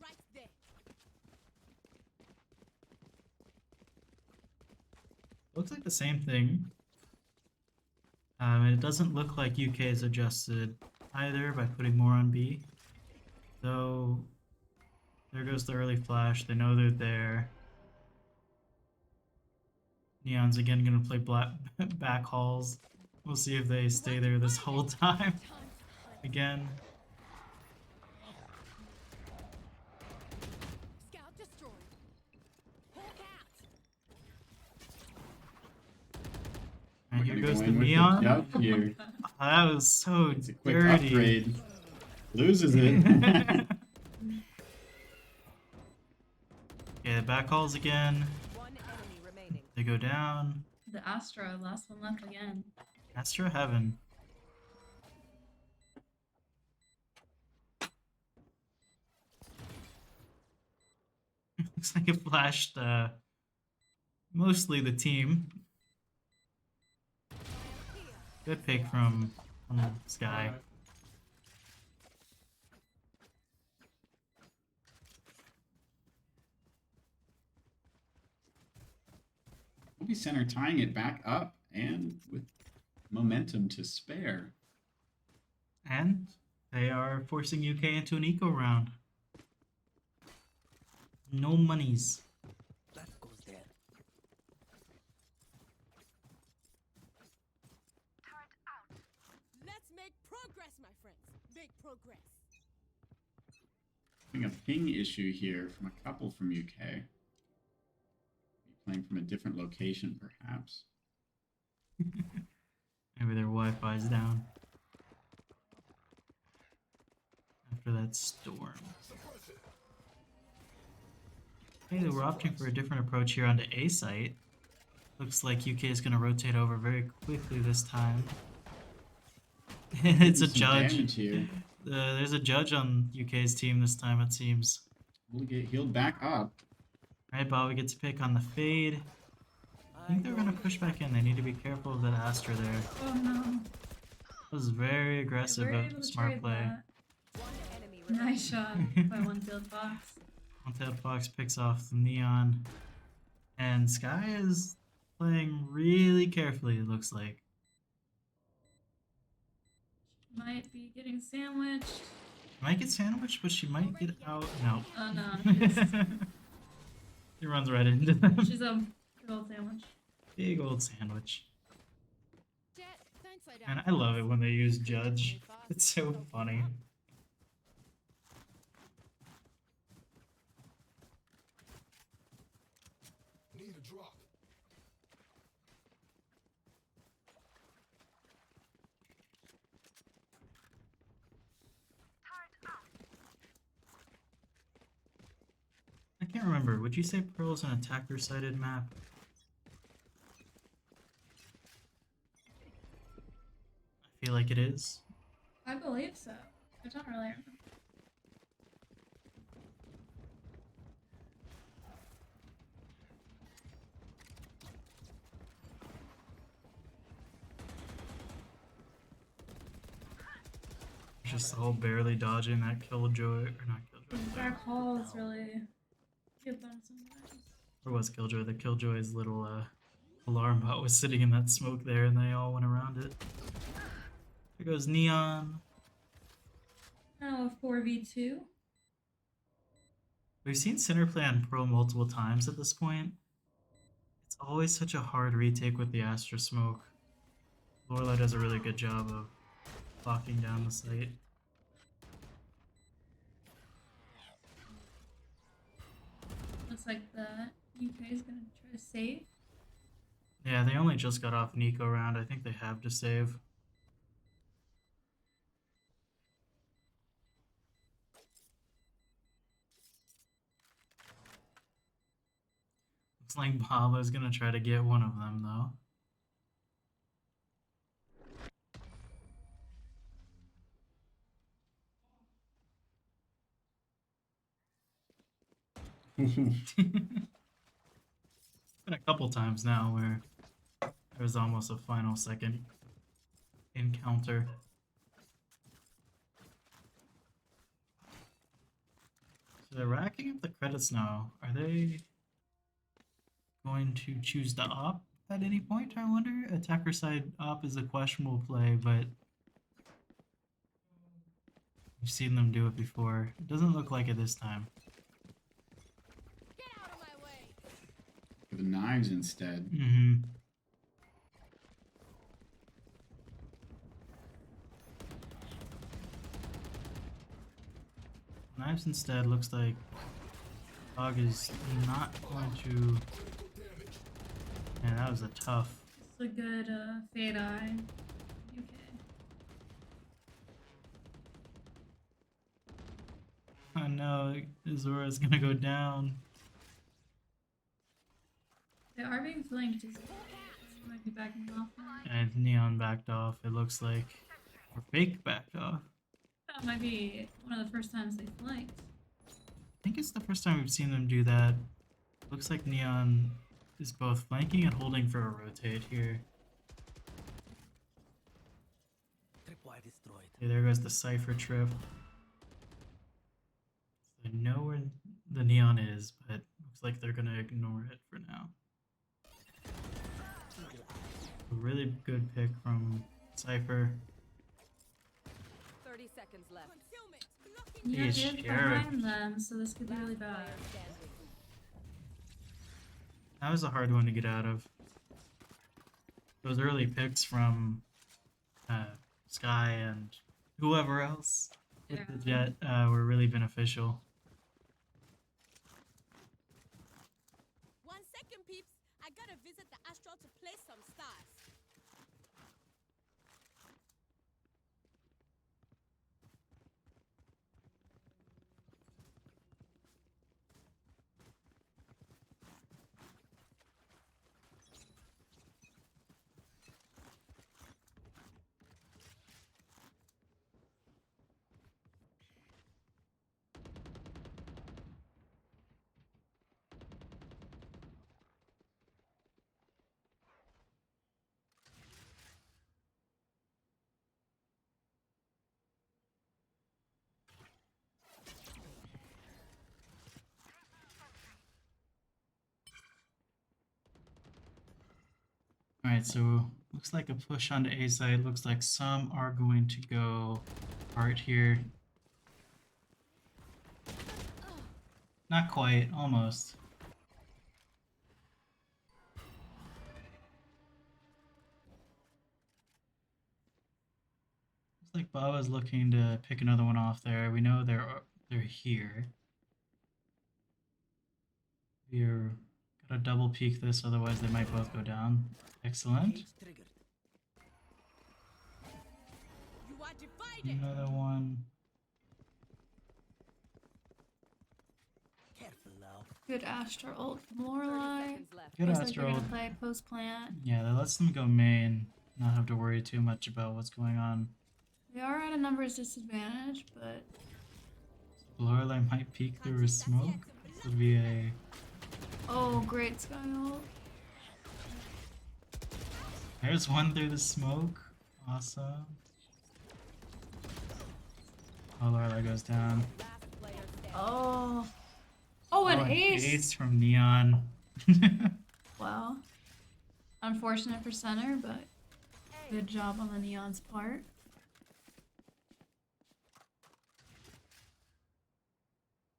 Right there. Looks like the same thing. And it doesn't look like UK is adjusted either by putting more on B. Though There goes the early flash. They know they're there. Neon's again gonna play back halls. We'll see if they stay there this whole time. Again. Scout destroyed. Hawk out. And We're here gonna goes go the in with Neon. jump here. That was so It's a quick dirty. upgrade. Loses it. Yeah, back halls again. One enemy remaining. They go down. The Astra, last one left again. Astra Heaven. Looks like it flashed mostly the team. Good pick from Sky. We'll be center tying it back up and with momentum to spare. And they are forcing UK into an eco round. No monies. That goes there. Let's make progress, my friends. Make progress. Having a ping issue here from a couple from UK. Playing from a different location, perhaps. Maybe their Wi-Fi's down. After that storm. Okay, we're opting for a different approach here onto A site. Looks like UK is going to rotate over very quickly this time. It's a Some judge. damage here. There's a judge on UK's team this time, it seems. We'll get healed back up. Right, Bobby gets a pick on the fade. I think they're going to push back in. They need to be careful of that Astra there. Oh no. That was very aggressive We're of able to smart trade play. that. One enemy remaining. Nice shot by One-Tailed Fox. One-Tailed Fox picks off the Neon. And Sky is playing really carefully, it looks like. Might be getting sandwiched. She might get sandwiched, but she might get out. No. Oh no. She runs right into them. She's a good old sandwich. Big old sandwich. Jet, don't slow down. And I love it when they use Judge. It's so funny. Need a drop. I can't remember. Would you say Pearl's an attacker-sided map? I feel like it is. I believe so. I don't really remember. Just the whole barely dodging that Killjoy, or not Killjoy. The Dark Hall is really give them some nice. Or was Killjoy? The Killjoy's little alarm bot was sitting in that smoke there and they all went around it. There goes Neon. Now a 4v2. We've seen Center play on Pearl multiple times at this point. It's always such a hard retake with the Astra smoke. Lorelei does a really good job of locking down the site. Looks like the UK is gonna try to save. Yeah, they only just got off Nico round. I think they have to save. Looks like Pablo's gonna try to get one of them though. Been a couple times now where there was almost a final second encounter. So they're racking up the credits now. Are they going to choose the op at any point, I wonder? Attacker side op is a questionable play, but we've seen them do it before. It doesn't look like it this time. for the knives instead. Mm-hmm. Knives instead looks like Dog is not going to. Man, that was a tough. It's a good fade eye. UK. I know Azura's gonna go down. They are being flanked as well. They might be backing off now. And Neon backed off, it looks like. Or Fake backed off. That might be one of the first times they flanked. I think it's the first time we've seen them do that. Looks like Neon is both flanking and holding for a rotate here. Tripwire destroyed. Okay, there goes the Cypher trip. So they know where the Neon is, but looks like they're gonna ignore it for now. A really good pick from Cypher. 30 seconds left. Concealment. Blocking. Yeah, He's he is Sheriff. behind them, so this could be really bad. That was a hard one to get out of. Those early picks from Sky and whoever else with the Jet were really beneficial. 1 second, peeps. I gotta visit the astral to place some stars. Alright, so looks like a push onto A side. Looks like some are going to go art here. Not quite, almost. Looks like Baba's looking to pick another one off there. We know they're here. We're gotta double peek this, otherwise they might both go down. Excellent. Cage triggered. You are divided. Another one. Careful now. Good Astra ult from 30 Lorelei. seconds left. Good Looks like they're Astro. gonna play post plant. Yeah, that lets them go main. Not have to worry too much about what's going on. They are at a numbers disadvantage, but Lorelei might peek through a smoke. This would be a. oh, great Sky ult. There's one through the smoke. Awesome. Oh, Lorelei goes down. Last player standing. Oh. Oh, an Oh, ace. from Neon. Wow. Unfortunate for center, but good job on the Neon's part.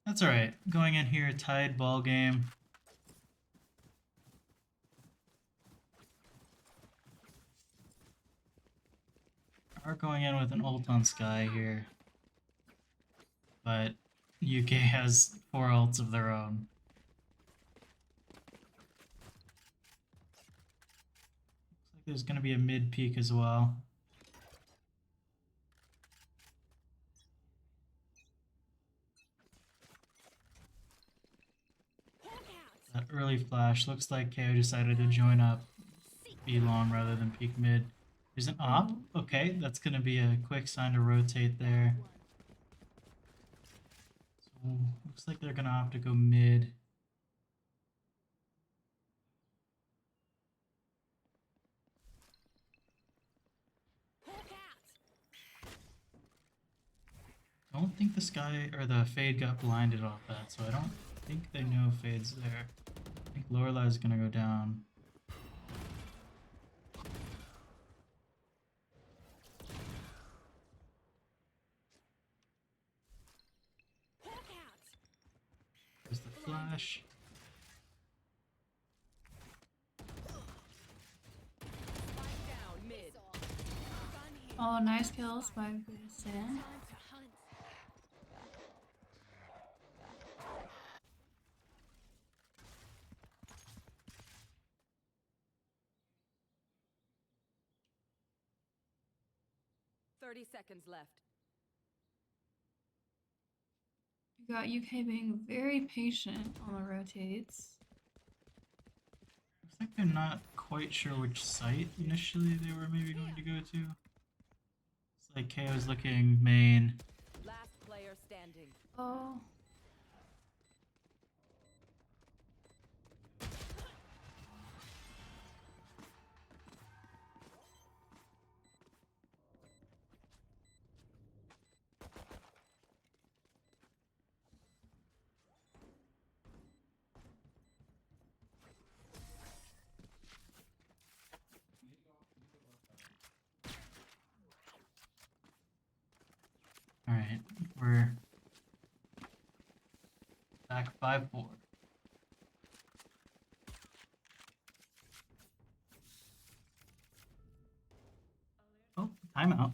That's alright. Going in here, tied ball game. Are going in with an ult on Sky here. But UK has 4 ults of their own. Looks like there's gonna be a mid peak as well. That early flash looks like KO decided to join up B long rather than peek mid. There's an op. Okay, that's gonna be a quick sign to rotate there. So looks like they're gonna opt to go mid. Don't think the Sky or the Fade got blinded off that, so I don't think they know Fade's there. I think Lorelei's gonna go down. There's the flash. Oh, nice kills by Vincent. Time to hunt. 30 seconds left. You got UK being very patient on the rotates. Looks like they're not quite sure which site initially they were maybe going to go to. It's like KO's looking main. Last player standing. Oh. Alright, we're back 5-4. Oh, timeout.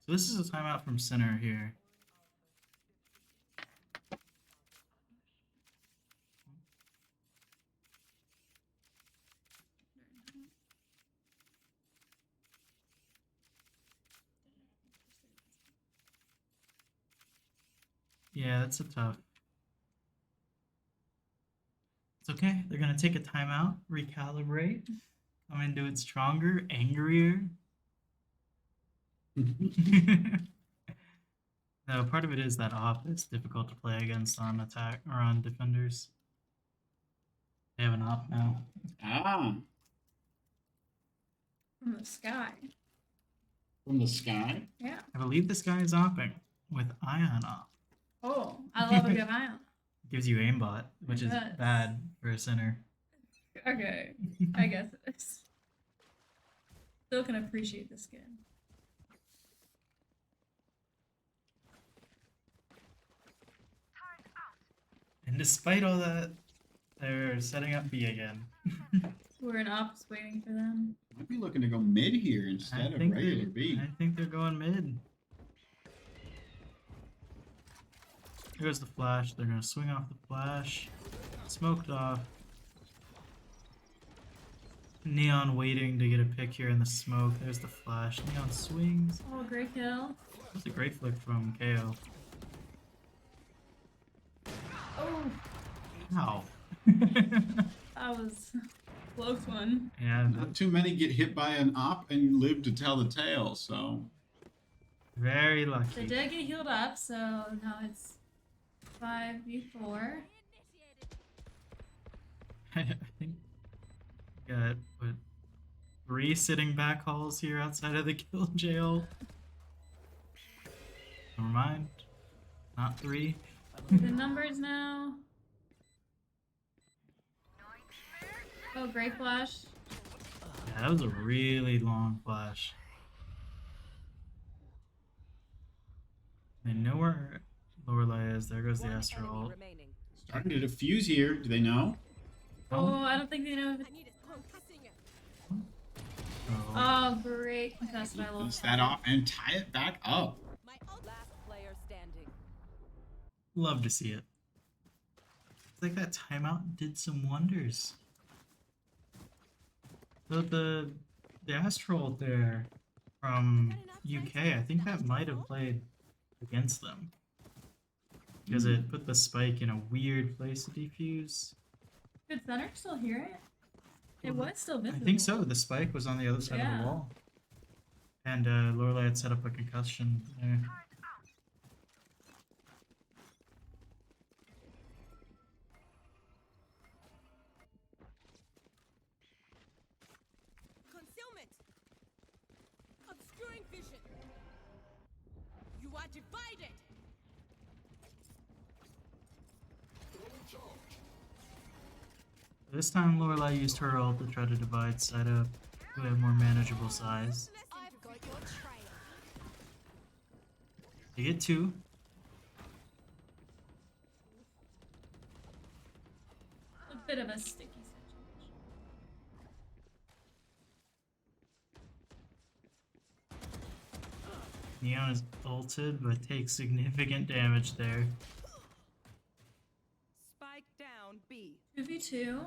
So this is a timeout from center here. Yeah, that's a tough. It's okay. They're gonna take a timeout, recalibrate, come into it stronger, angrier. No, part of it is that op is difficult to play against on attack or on defenders. They have an op now. Ah, From the sky. from the sky. Yeah. I believe this guy is opping with Ion op. Oh, I love a good ion. Gives you aimbot, which It is does. bad for a center. Okay, I guess it is. Still can appreciate the skin. And despite all that, they're setting up B again. We're in ops waiting for them. Might be looking to go mid here instead of regular B. I think they're going mid. Here goes the flash. They're gonna swing off the flash. Smoked off. Neon waiting to get a pick here in the smoke. There's the flash. Neon swings. Oh, great kill. That's a great flick from KO. Oh, Ow. that was a close one. Yeah, Not too many get hit by an op and live to tell the tale, so very They lucky. did get healed up, so now it's 5v4. I think we got what 3 sitting back halls here outside of the kill jail. Never mind. Not 3. The numbers now. Oh, great flash. Yeah, that was a really long flash. They know where Lorelei is. There goes the One Astro enemy ult. remaining. starting to diffuse here. Do they know? Oh, I don't think they know. I need a strong singer. Oh. Oh, great contested. I love Finish that off and tie it back up. My ult. Last player standing. Love to see it. It's like that timeout did some wonders. The Astro ult there from UK, I think that might have played against them. Because it put the spike in a weird place to defuse. Did Center still hear it? It was still I visible. think so. The spike was on the other side of Yeah. the wall. And Lorelei had set up a concussion there. Concealment. Obscuring vision. You are divided. Throwing charge. This time Lorelei used her ult to try to divide side up to a more manageable size. I've got your trail. They get 2. A bit of a sticky situation. Neon is ulted, but takes significant damage there. Spike down B. 2v2.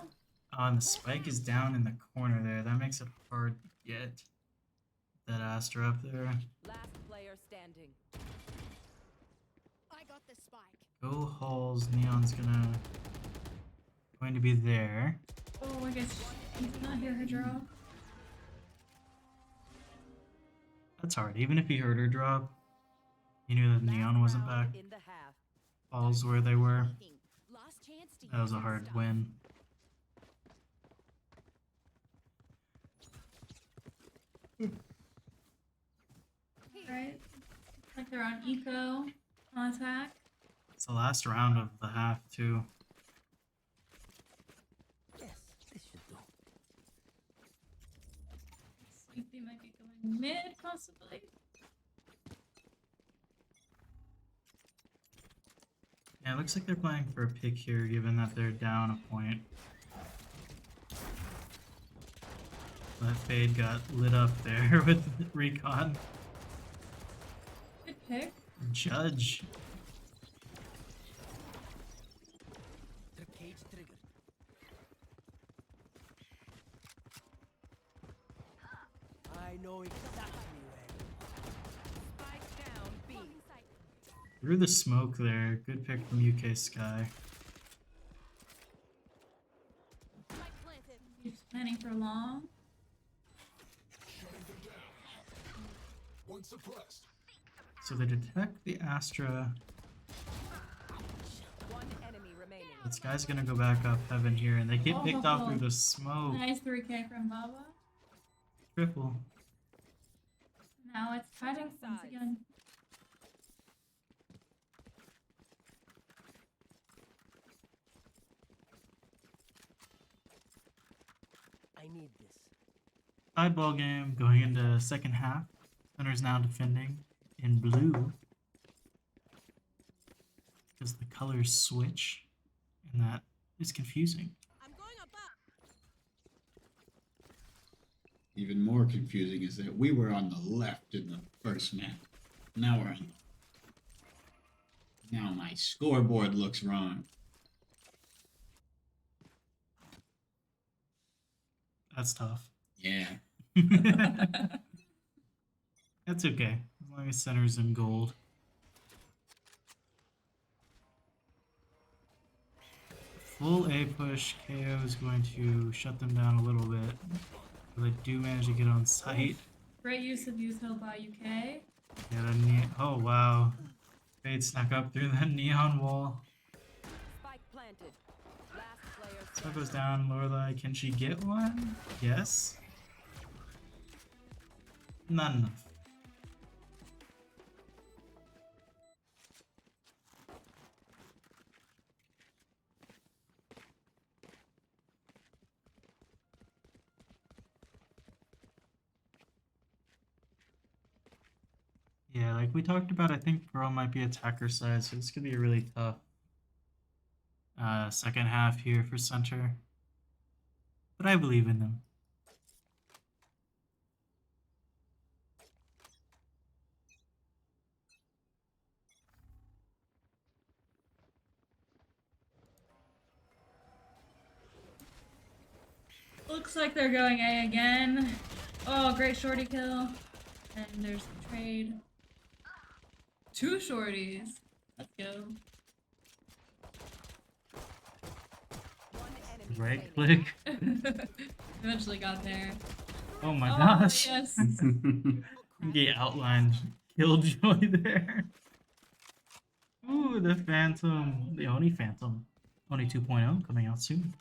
Oh, and the spike is down in the corner there. That makes it hard to get that Astra up there. Last player standing. I got the spike. Go Halls. Neon's going to be there. Oh, I guess you did not hear her drop. That's hard. Even if he heard her drop, he knew that Neon wasn't back. In the half. Halls where they were. Last chance to That was a use your hard stuff. win. Right? Like they're on eco on attack. It's the last round of the half, too. Yes, this should do. Looks like they might be going mid, possibly. Yeah, it looks like they're playing for a pick here, given that they're down a point. That Fade got lit up there with Recon. Good pick. Judge. Trip cage triggered. I know exactly where. Spike down B. Through the smoke there. Good pick from UK Sky. Spike planted. He's planning for long. Shutting them down. One suppressed. So they detect the Astra. One enemy remaining. This guy's gonna go back up heaven here, and they get picked off through the smoke. Nice 3k from Baba. Triple. Now it's fighting once Sides. again. I need this. Side ball game going into second half. Center's now defending in blue. Because the colors switch, and that is confusing. I'm going above. Even more confusing is that we were on the left in the first map. Now we're on. Now my scoreboard looks wrong. That's tough. Yeah. That's okay, as long as center's in gold. Full A push, KO is going to shut them down a little bit. But they do manage to get on site. Great use of use hill by UK. Oh wow. Fade snuck up through the neon wall. Spike planted. Last player So standing. goes down, Lorelai. Can she get one? Yes. Not enough. Yeah, like we talked about, I think Pearl might be attacker side, so this could be a really tough second half here for center. But I believe in them. Looks like they're going A again. Oh, great shorty kill. And there's the trade. 2 shorties. Let's go. One enemy Right remaining. click. Eventually got there. Oh my Oh, gosh. yes. Get outlined Killjoy there. Ooh, the Phantom. The Oni Phantom. Oni 2.0 coming out soon.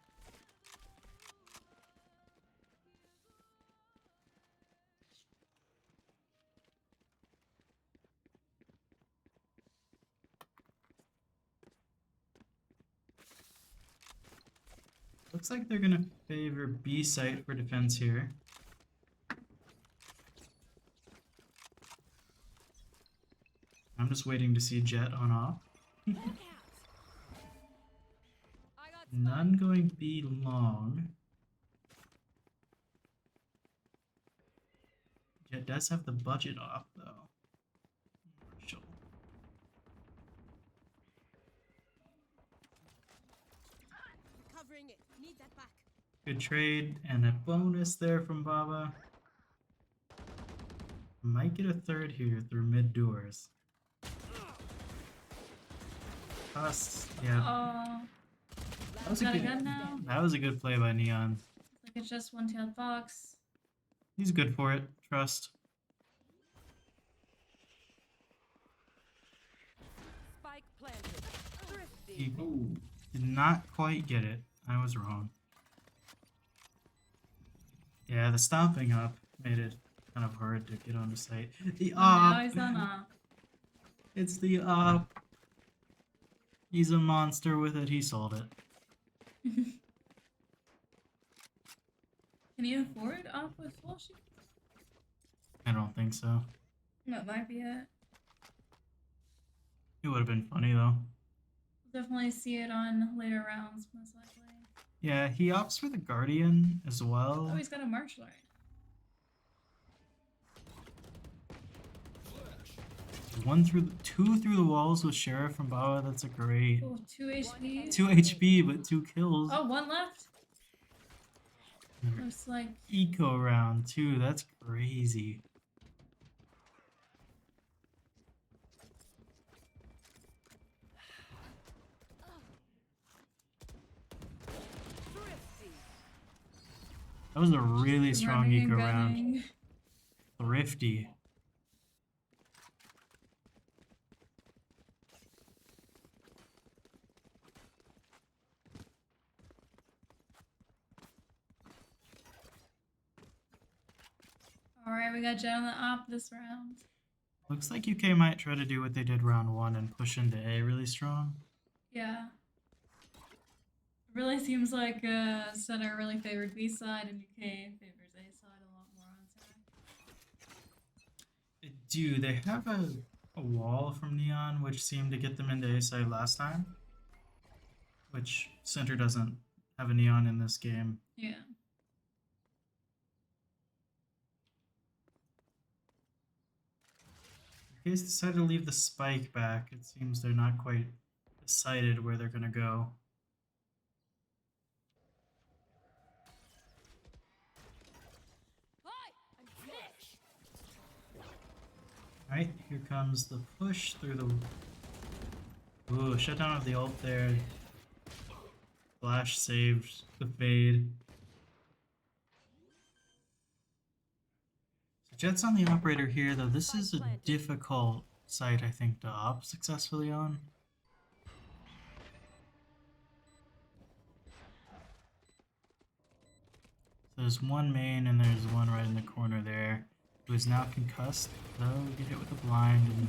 Looks like they're gonna favor B site for defense here. I'm just waiting to see Jet on off. Look out. I got None going B long. Jet does have the budget off though. Bring it. Need that back. Good trade and a bonus there from Baba. Might get a third here through mid doors. Us, yeah. Oh, That was is a that a good. gun now? That was a good play by Neon. Looks like it's just one-tailed fox. He's good for it. Trust. Spike planted. Thrifty. He did not quite get it. I was wrong. Yeah, the stomping up made it kind of hard to get onto site. The Oh, now op. he's on up. It's the op. He's a monster with it. He sold it. Can you afford up with full shield? I don't think so. That might be it. It would have been funny though. Definitely see it on later rounds, most likely. Yeah, he opts for the Guardian as well. Oh, he's got a martial art. Two through the walls with Sheriff from Baba. That's a great. Oh, 2 HP. 2 HP, but 2 kills. Oh, one left. Looks like Eco round too. That's crazy. Thrifty. That was a really strong running and eco round. gunning. Thrifty. Alright, we got Jet on the op this round. Looks like UK might try to do what they did round 1 and push into A really strong. Yeah. It really seems like Center really favored B side and UK favors A side a lot more on Center. Do they have a wall from Neon which seemed to get them into A side last time? Which Center doesn't have a Neon in this game. Yeah. UK's decided to leave the spike back. It seems they're not quite decided where they're gonna go. Hi, I'm finished. Alright, here comes the push through the... Ooh, shutdown of the ult there. Flash saved the fade. So Jet's on the operator here, though. This is a difficult site, I think, to op successfully on. So there's one main and there's one right in the corner there who is now concussed. Though get hit with a blind and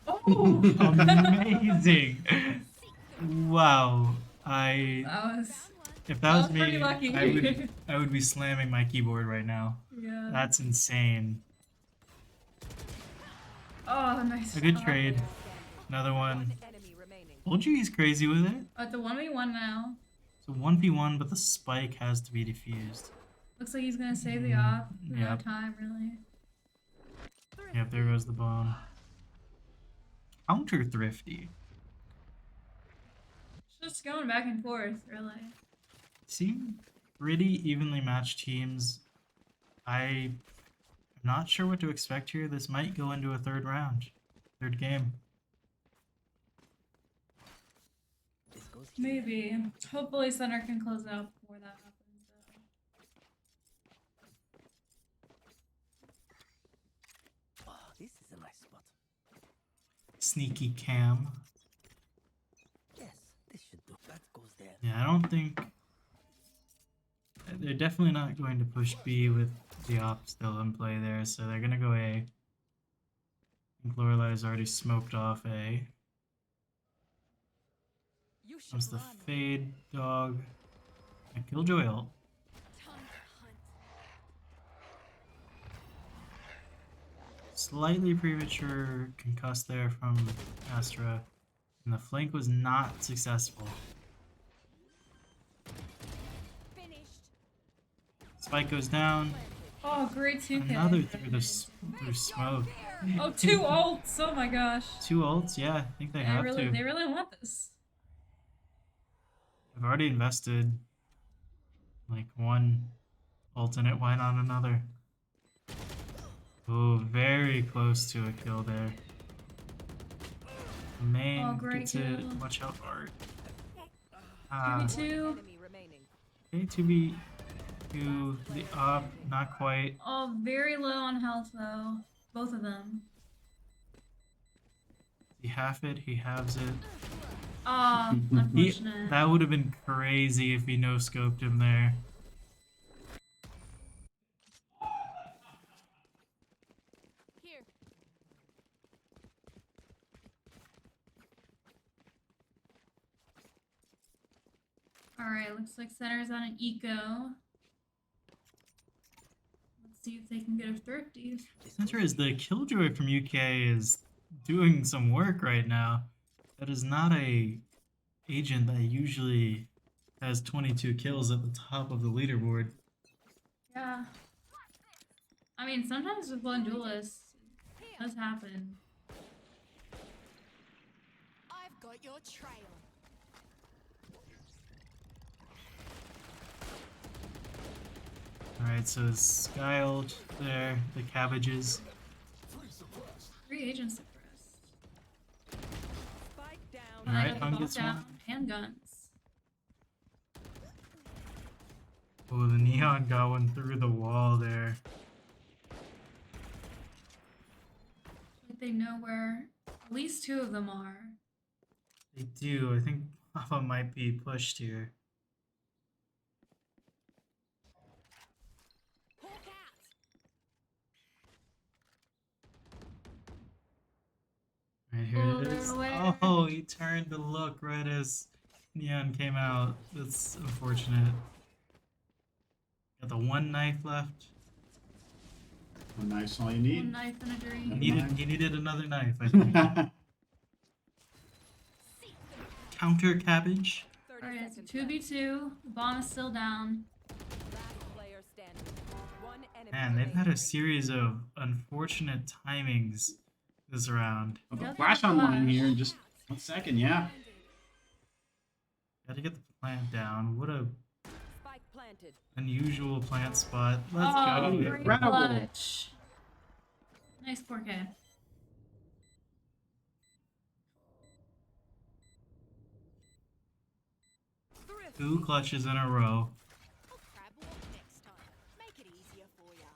Oh! amazing! Wow, That was if that That was was pretty me, lucky. I would be slamming my keyboard right now. yeah. That's insane. Oh, nice. A good shot. trade. Another one. One enemy remaining. Told you he's crazy with it. Oh, it's a 1v1 now. So 1v1, but the spike has to be defused. Looks like he's gonna save the op. No Yep. time, really. Yep, there goes the bone. Counter thrifty. Just going back and forth, really. Seem pretty evenly matched teams. I'm not sure what to expect here. This might go into a third round. Third game. This goes here. Maybe. Hopefully Center can close it out before that happens, though. Oh, this is a nice spot. Sneaky cam. Yes, this should do. That goes there. Yeah, I don't think... They're definitely not going to push B with the op still in play there, so they're going to go A. I think Lorelai's already smoked off A. You should Comes the run. fade dog. And Killjoy ult. Time to hunt. Slightly premature concuss there from Astra. And the flank was not successful. Finished. Spike goes down. Oh, great 2K. Another through smoke. Oh, 2 ults! Oh my gosh. 2 ults? Yeah, I think they have to. They really want this. I've already invested Like one alternate, why not another? Oh, very close to a kill there. Main Oh, great gets it. kill. Watch out, Art. 2v2. Enemy remaining. Okay, 2v2. The up, not quite. Oh, very low on health though. Both of them. He half it, he halves it. Oh, unfortunate. That would have been crazy if he no-scoped him there. Here. Alright, looks like center's on an eco. Let's see if they can get a thrifty. Center is the Killjoy from UK is doing some work right now. That is not a agent that usually has 22 kills at the top of the leaderboard. Yeah. I mean, sometimes with one duelist, it does happen. I've got your trail. Alright, so Sky ult there, the cabbages. 3 suppressed. 3 agents suppressed. Spike down. And I Alright, got Hung the gets ball one. down. Handguns. Oh, the Neon got one through the wall there. Like they know where at least 2 of them are. They do. I think Papa might be pushed here. Hawk out. Right, here Oh, it they're is. aware. Oh, he turned to look right as Neon came out. That's unfortunate. Got the one knife left. One knife's all you One need. knife and a He dream. needed another knife, I think. Counter cabbage. 30 Alright, it's seconds left. 2v2. The bomb is still down. Last player standing. One enemy Man, they've had a remaining. series of unfortunate timings this round. I'll Got go the flash online flash. here in just 1 second, yeah. Gotta get the plant down. What a Spike planted. unusual plant spot. Let's Oh, go. great Incredible. clutch. Nice 4K. Thrifty. 2 clutches in a row. I'll crab walk next time. Make it easier for ya.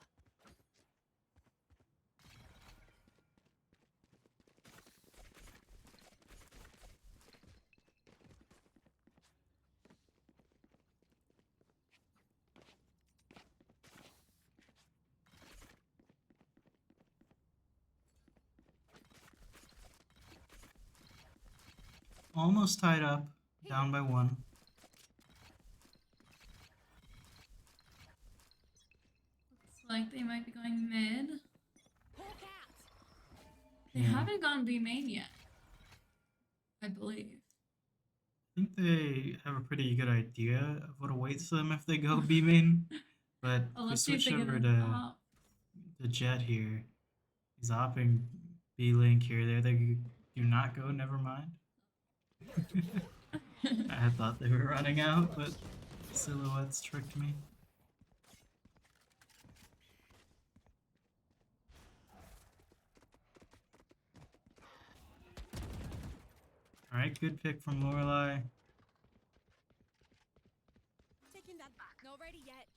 Almost tied up. Down by 1. Looks like they might be going mid. Hawk out. They Yeah. haven't gone B main yet. I believe. I think they have a pretty good idea of what awaits them if they go B main. But Oh, we let's see if switch they get over a to top. the Jet here. He's opping B link here. There, they do not go. Never mind. I had thought they were running out, but silhouettes tricked me. All right, good pick from Lorelai. Taking that back. Not ready yet.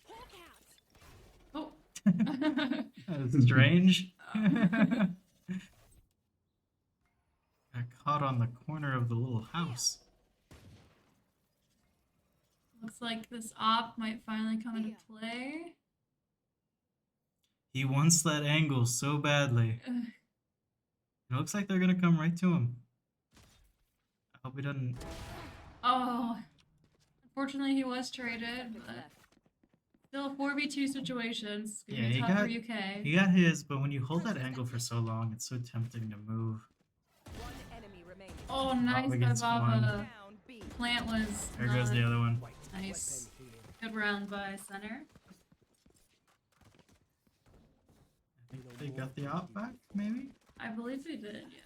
Hawk out. Oh. That's strange. Got caught on the corner of the little house. Looks like this op might finally come into play. He wants that angle so badly. Ugh. It looks like they're gonna come right to him. I hope he doesn't. Oh. Unfortunately, he was traded, Seconds but left. still a 4v2 situation. It's gonna Yeah, be he tough got for UK. he got his, but when you hold that angle for so long, it's so tempting to move. One enemy remaining. Oh, nice by against one. Baba. Down B. Plant was There goes the not other one. nice. Good round by center. I think they got the op back, maybe? I believe they did, yeah.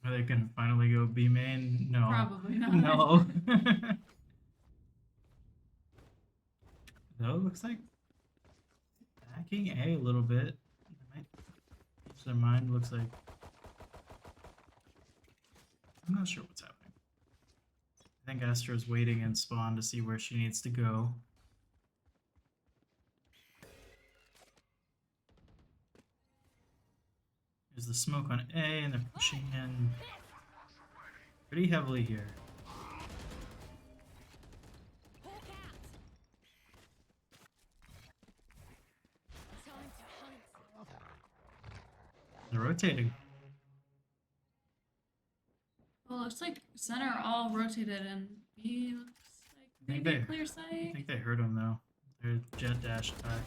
Are they gonna finally go B main? No. Probably not. No. Though it looks like backing A a little bit. They might change their mind. Looks like I'm not sure what's happening. I think Astra's waiting in spawn to see where she needs to go. There's the smoke on A, and they're pushing in pretty heavily here. Hawk out. Time to hunt. They're rotating. Well, looks like center all rotated and B looks like I think maybe a they- clear I sight. think they heard him though. Their jet dash attack.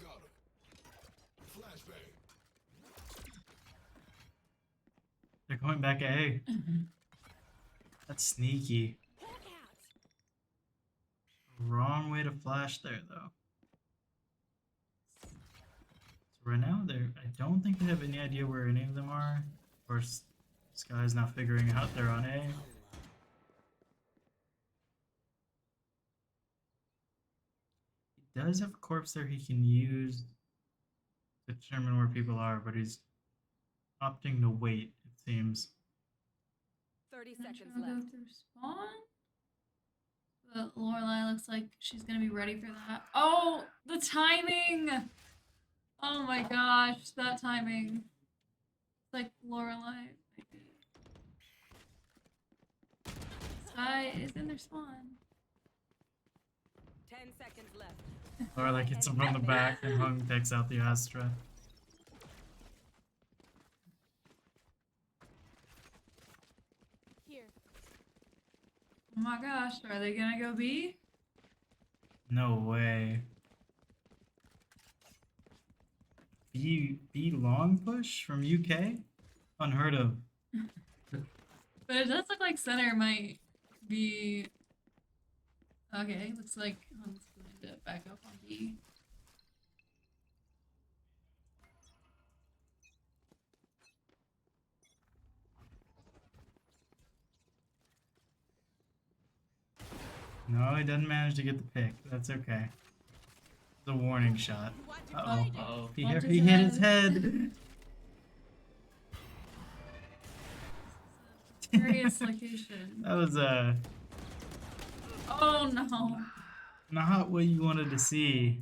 Got him. Flashbang. They're going back A. That's sneaky. Hawk out. Wrong way to flash there though. So right now, I don't think they have any idea where any of them are. Of course, this guy's now figuring out they're on A. He does have a corpse there he can use to determine where people are, but he's opting to wait, it seems. 30 Not seconds sure I'll left. go through spawn. But Lorelai looks like she's gonna be ready for that. Oh, the timing! Oh my gosh, that timing. It's like Lorelai. Sky is in their spawn. 10 seconds left. Or like hits him from the back and Hung takes out the Astra. Here. Oh my gosh, are they gonna go B? No way. B long push from UK? Unheard of. But it does look like center might be. Okay, looks like Hunt's going to back up on B. No, he doesn't manage to get the pick. That's okay. The warning shot. What you Uh-oh. find? Oh, He bumped hit his head. Curious location. That was Oh no. not what you wanted to see.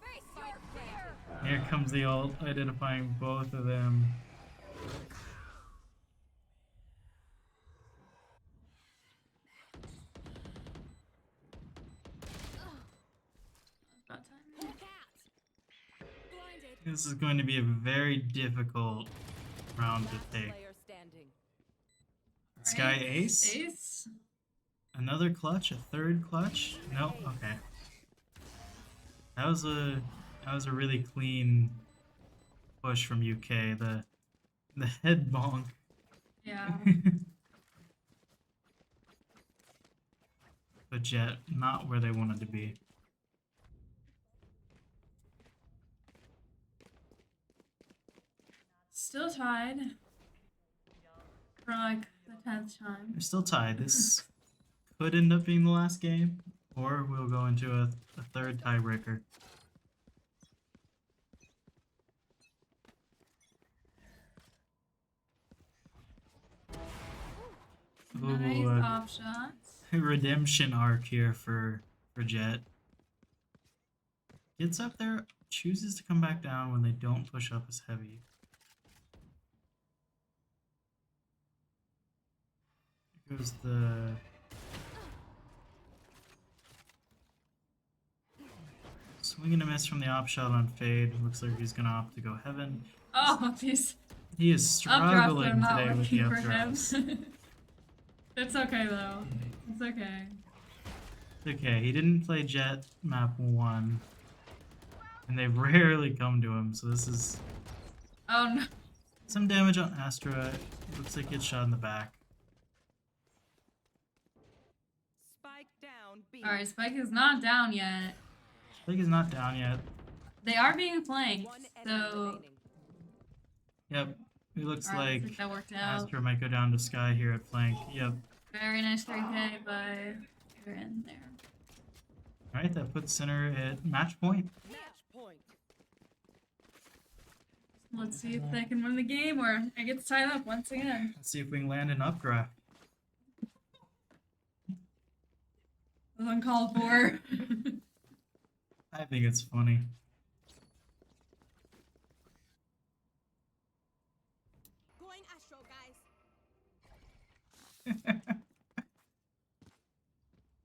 Face your fear. Here comes the ult, identifying both of them. About time. Hawk out. Blinded. This is going to be a very difficult round to Last take. player standing. Sky Right. Ace? Ace? Another clutch? A third clutch? No? Okay. That was a really clean push from UK. The head bonk. Yeah. But Jet, not where they wanted to be. Still tied. For like the 10th time. They're still tied. This could end up being the last game, or we'll go into a third tiebreaker. Nice Ooh, off shots. redemption arc here for Jet. Gets up there, chooses to come back down when they don't push up as heavy. Here goes the swing and a miss from the op shot on Fade. Looks like he's gonna opt to go heaven. Oh, he's He is updrafts struggling are not today with the working for him. updrafts. It's okay though. It's okay. Okay, he didn't play Jet map 1. And they rarely come to him, so this is Oh no. some damage on Astra. Looks like it's shot in the back. Spike down. B. Alright, Spike is not down yet. Spike is not down yet. They are being flanked, One enemy so remaining. Yep. It looks Alright, looks like that worked out. Astra might go down to Sky here at flank. Yep. Very nice 3K by Aaron there. Alright, that puts center at match point. Match point. Let's see if they can win the game or it gets tied up once again. Let's see if we can land an updraft. It was uncalled for. I think it's funny. Going Astro, guys.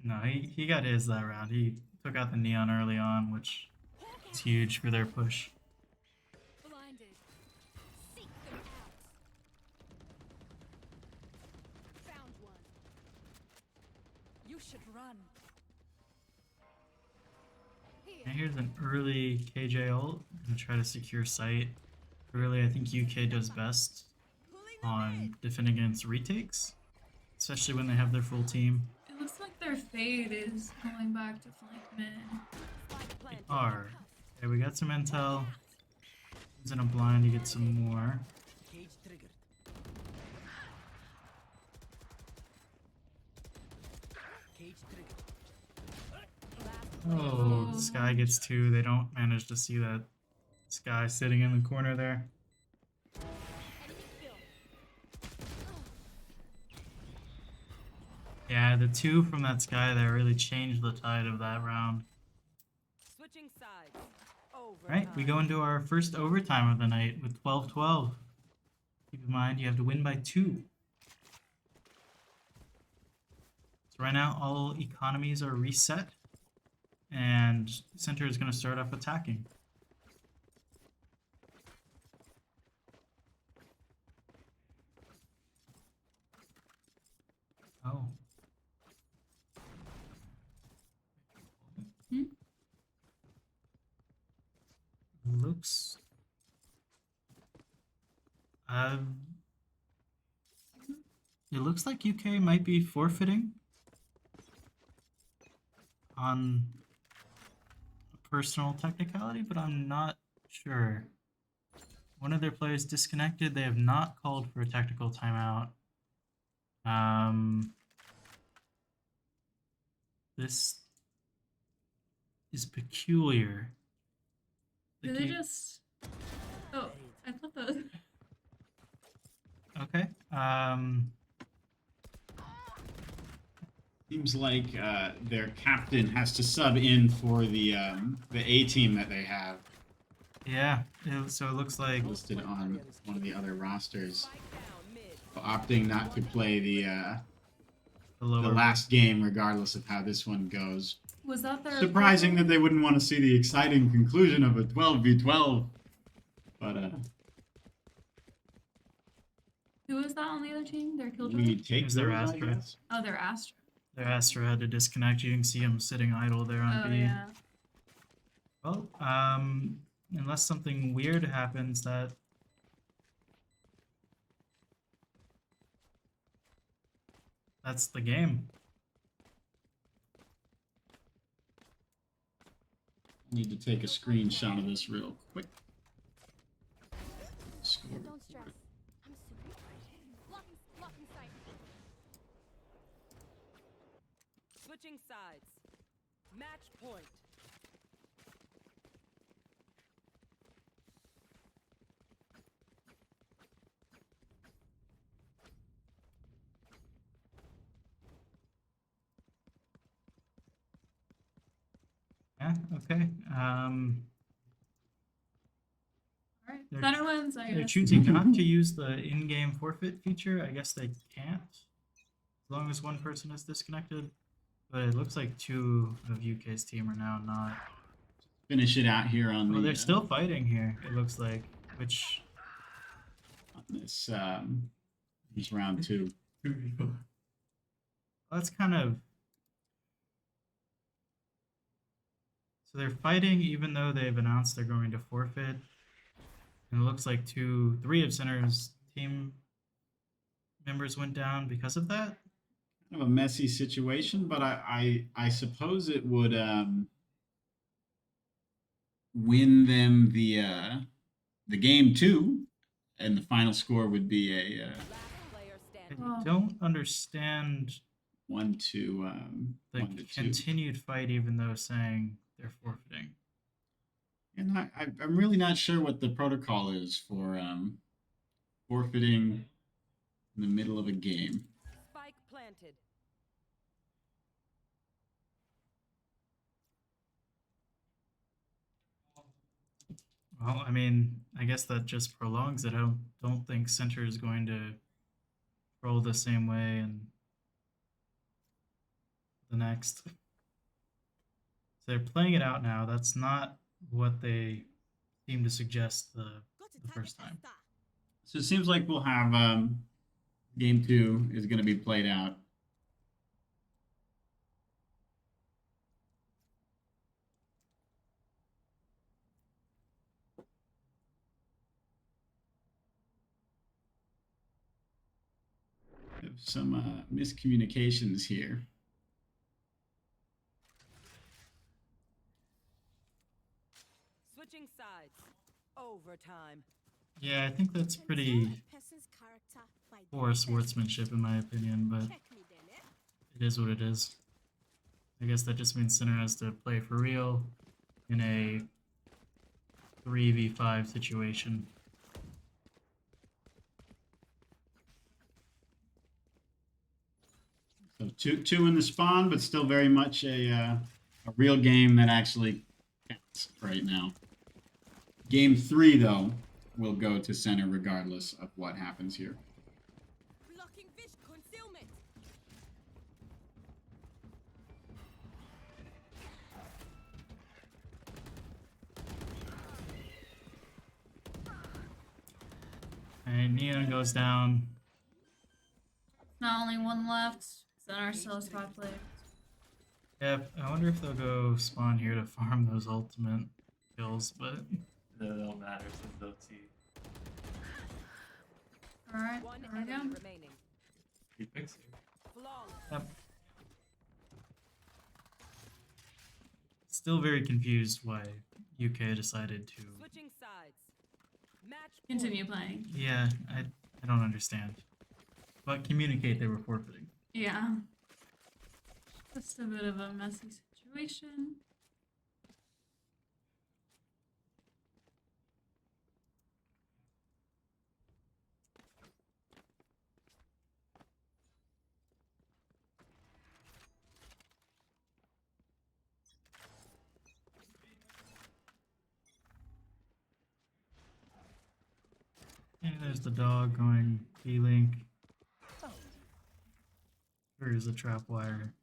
No, he got his that round. He took out the Neon early on, which is huge for their push. Blinded. Seek them out. Found one. You should run. And here's an early KJ ult. I'm gonna try to secure site. Really, I think UK does best Pulling them on in. defending against retakes, especially when they have their full team. It looks like their fade is going back to flank mid. Spike planted. Are. Okay, we got some intel. He's in a blind to get some more. Cage triggered. Cage triggered. Oh, Sky gets two. They don't manage to see that Sky sitting in the corner there. Enemy kill. Yeah, the two from that Sky there really changed the tide of that round. Switching sides. Over. Right, we go into our first overtime of the night with 12-12. Keep in mind, you have to win by 2. So right now, all economies are reset, and center is going to start off attacking. Oh. Looks. It looks like UK might be forfeiting on a personal technicality, but I'm not sure. One of their players disconnected. They have not called for a technical timeout. This is peculiar. The Did they game- just... Oh, I thought that... Okay. Seems like their captain has to sub in for the A team that they have Yeah. So it looks like listed on one of the other rosters, Spike down mid. opting not to play the the lower. last game, regardless of how this one goes. Was that their... Surprising that they wouldn't want to see the exciting conclusion of a 12v12, but Who was that on the other team? Their killjoy? we take Is there those, I Astra? guess. Oh, they're Astra. Their Astra had to disconnect. You can see him sitting idle there on Oh, B. yeah. Well, unless something weird happens that's the game. Need to take a screenshot of this real quick. Score. Don't stress. I'm super. Blocking sight. Switching sides. Match point. Yeah. Okay. Alright. They're- Center wins, I They're guess. choosing not to use the in-game forfeit feature. I guess they can't, as long as one person is disconnected. But it looks like 2 of UK's team are now not. Finish it out here on Well, the they're still fighting here. It looks like, which on this round 2. that's kind of. So they're fighting even though they've announced they're going to forfeit. And it looks like 3 of Center's team members went down because of that. Kind of a messy situation, but I suppose it would win them the game too, and the final score would be a Last player I standing. Oh. don't understand 1-2. the 1-2. continued fight, even though saying they're forfeiting. And I'm really not sure what the protocol is for forfeiting in the middle of a game. Spike planted. Well, I mean, I guess that just prolongs it. I don't think center is going to roll the same way and the next. So they're playing it out now. That's not what they seem to suggest Got to the target first that time. star. So it seems like we'll have game 2 is going to be played out. We have some miscommunications here. Switching sides. Overtime. Yeah, I think that's Can pretty tell a person's character by their poor best. sportsmanship in my opinion, but Check me then, eh? it is what it is. I guess that just means center has to play for real in a 3v5 situation. So two in the spawn, but still very much a real game that actually counts right now. Game 3, though, will go to center regardless of what happens here. Blocking fish concealment. Alright, Neon goes down. Not only one left. Center still has 5 players. Yep, I wonder if they'll go spawn here to farm those ultimate kills, but That don't matter since they'll see. Alright, One there we enemy go. remaining. He picks you. Flawless. yep. Still very confused why UK decided to. Switching sides. Match point. Continue playing. Yeah, I don't understand. But communicate they were forfeiting. Yeah. Just a bit of a messy situation. And there's the dog going B-Link. There's the trap wire.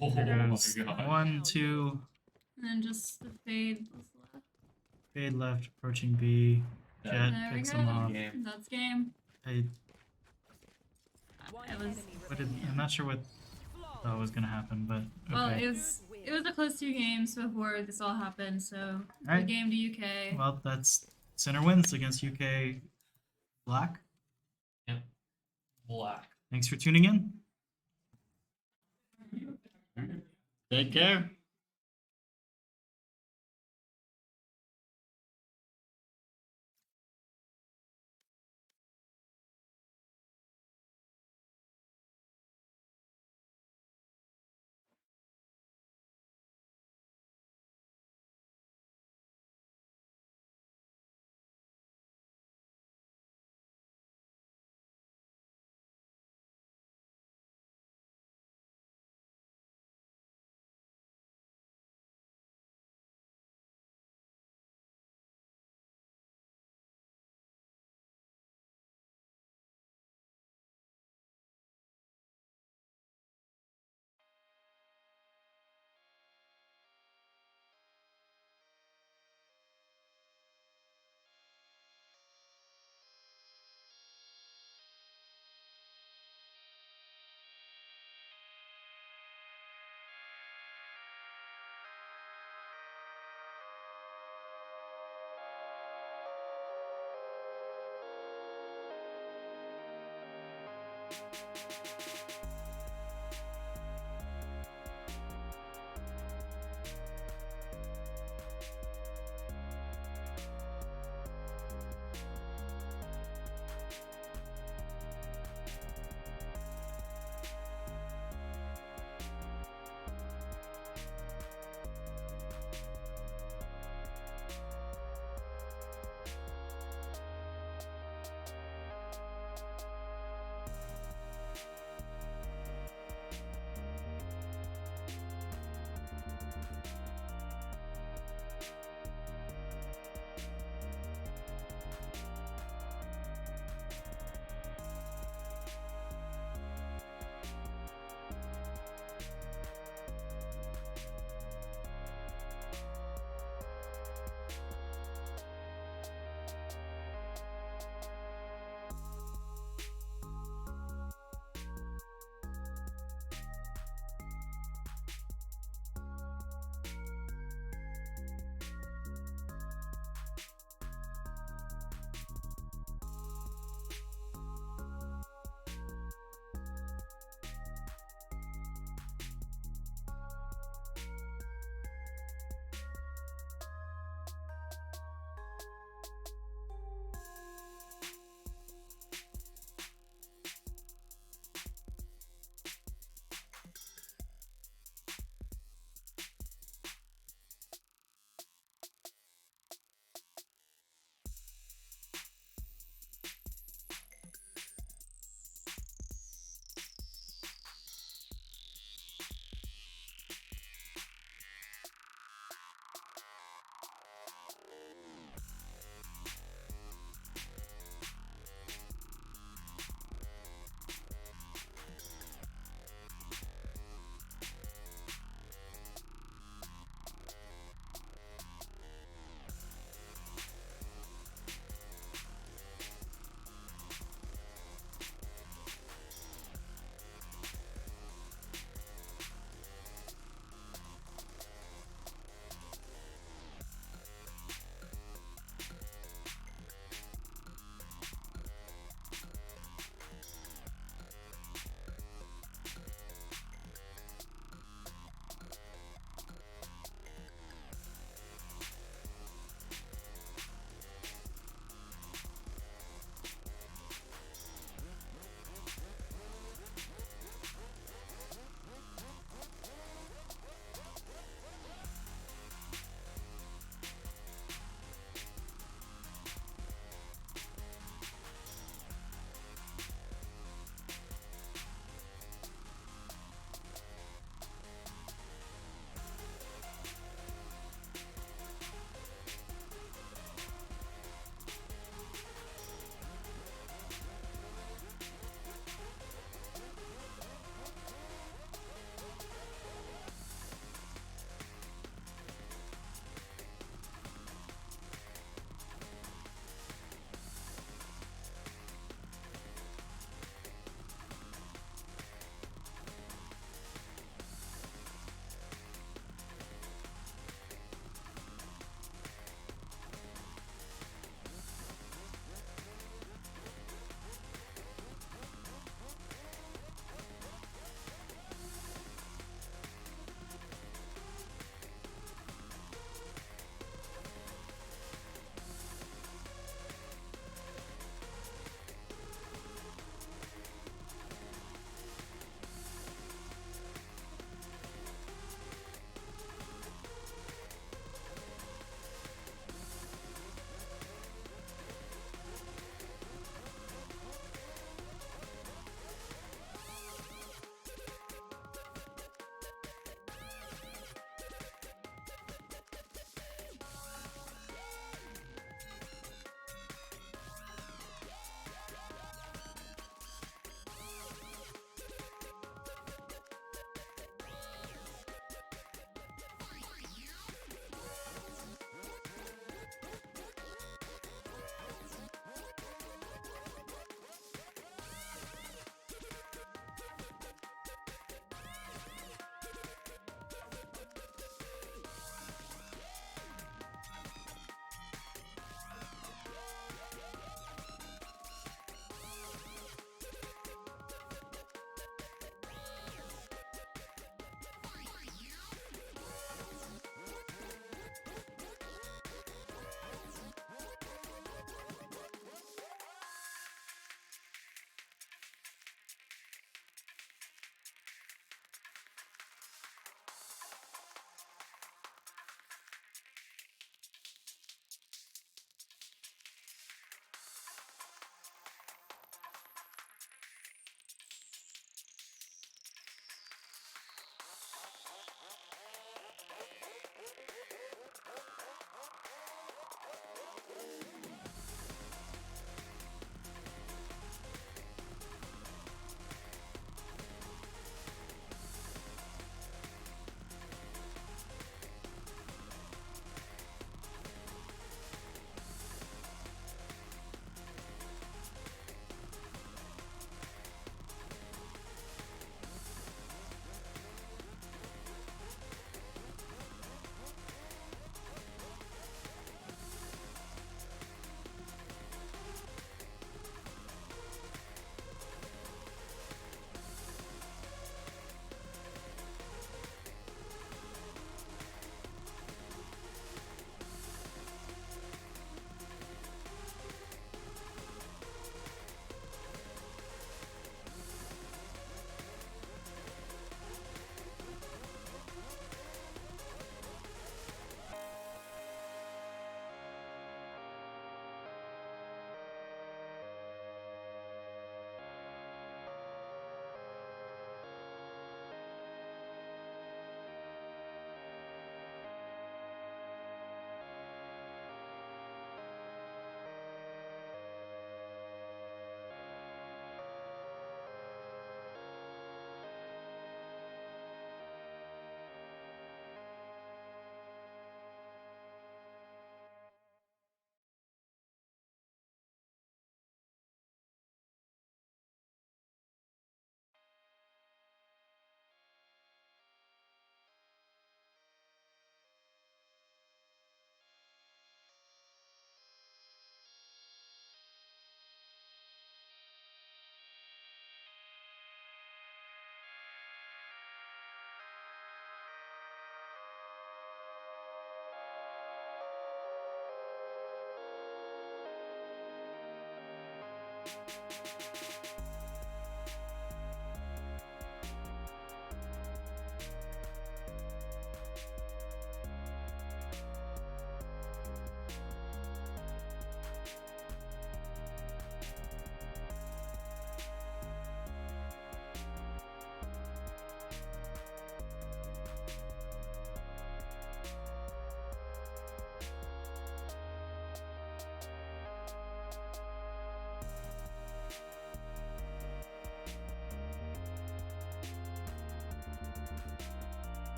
Oh There my goes god. 1, 2, And then just the fade was left. fade left, approaching B. Yeah. Jet There we picks go. him off. Game. That's game. One It was enemy remaining. I'm not sure what thought was gonna happen, but well, okay. it was a close 2 games before this all happened, so good Alright. game to UK. Well, that's center wins against UK Black. Black. Thanks for tuning in. Take care.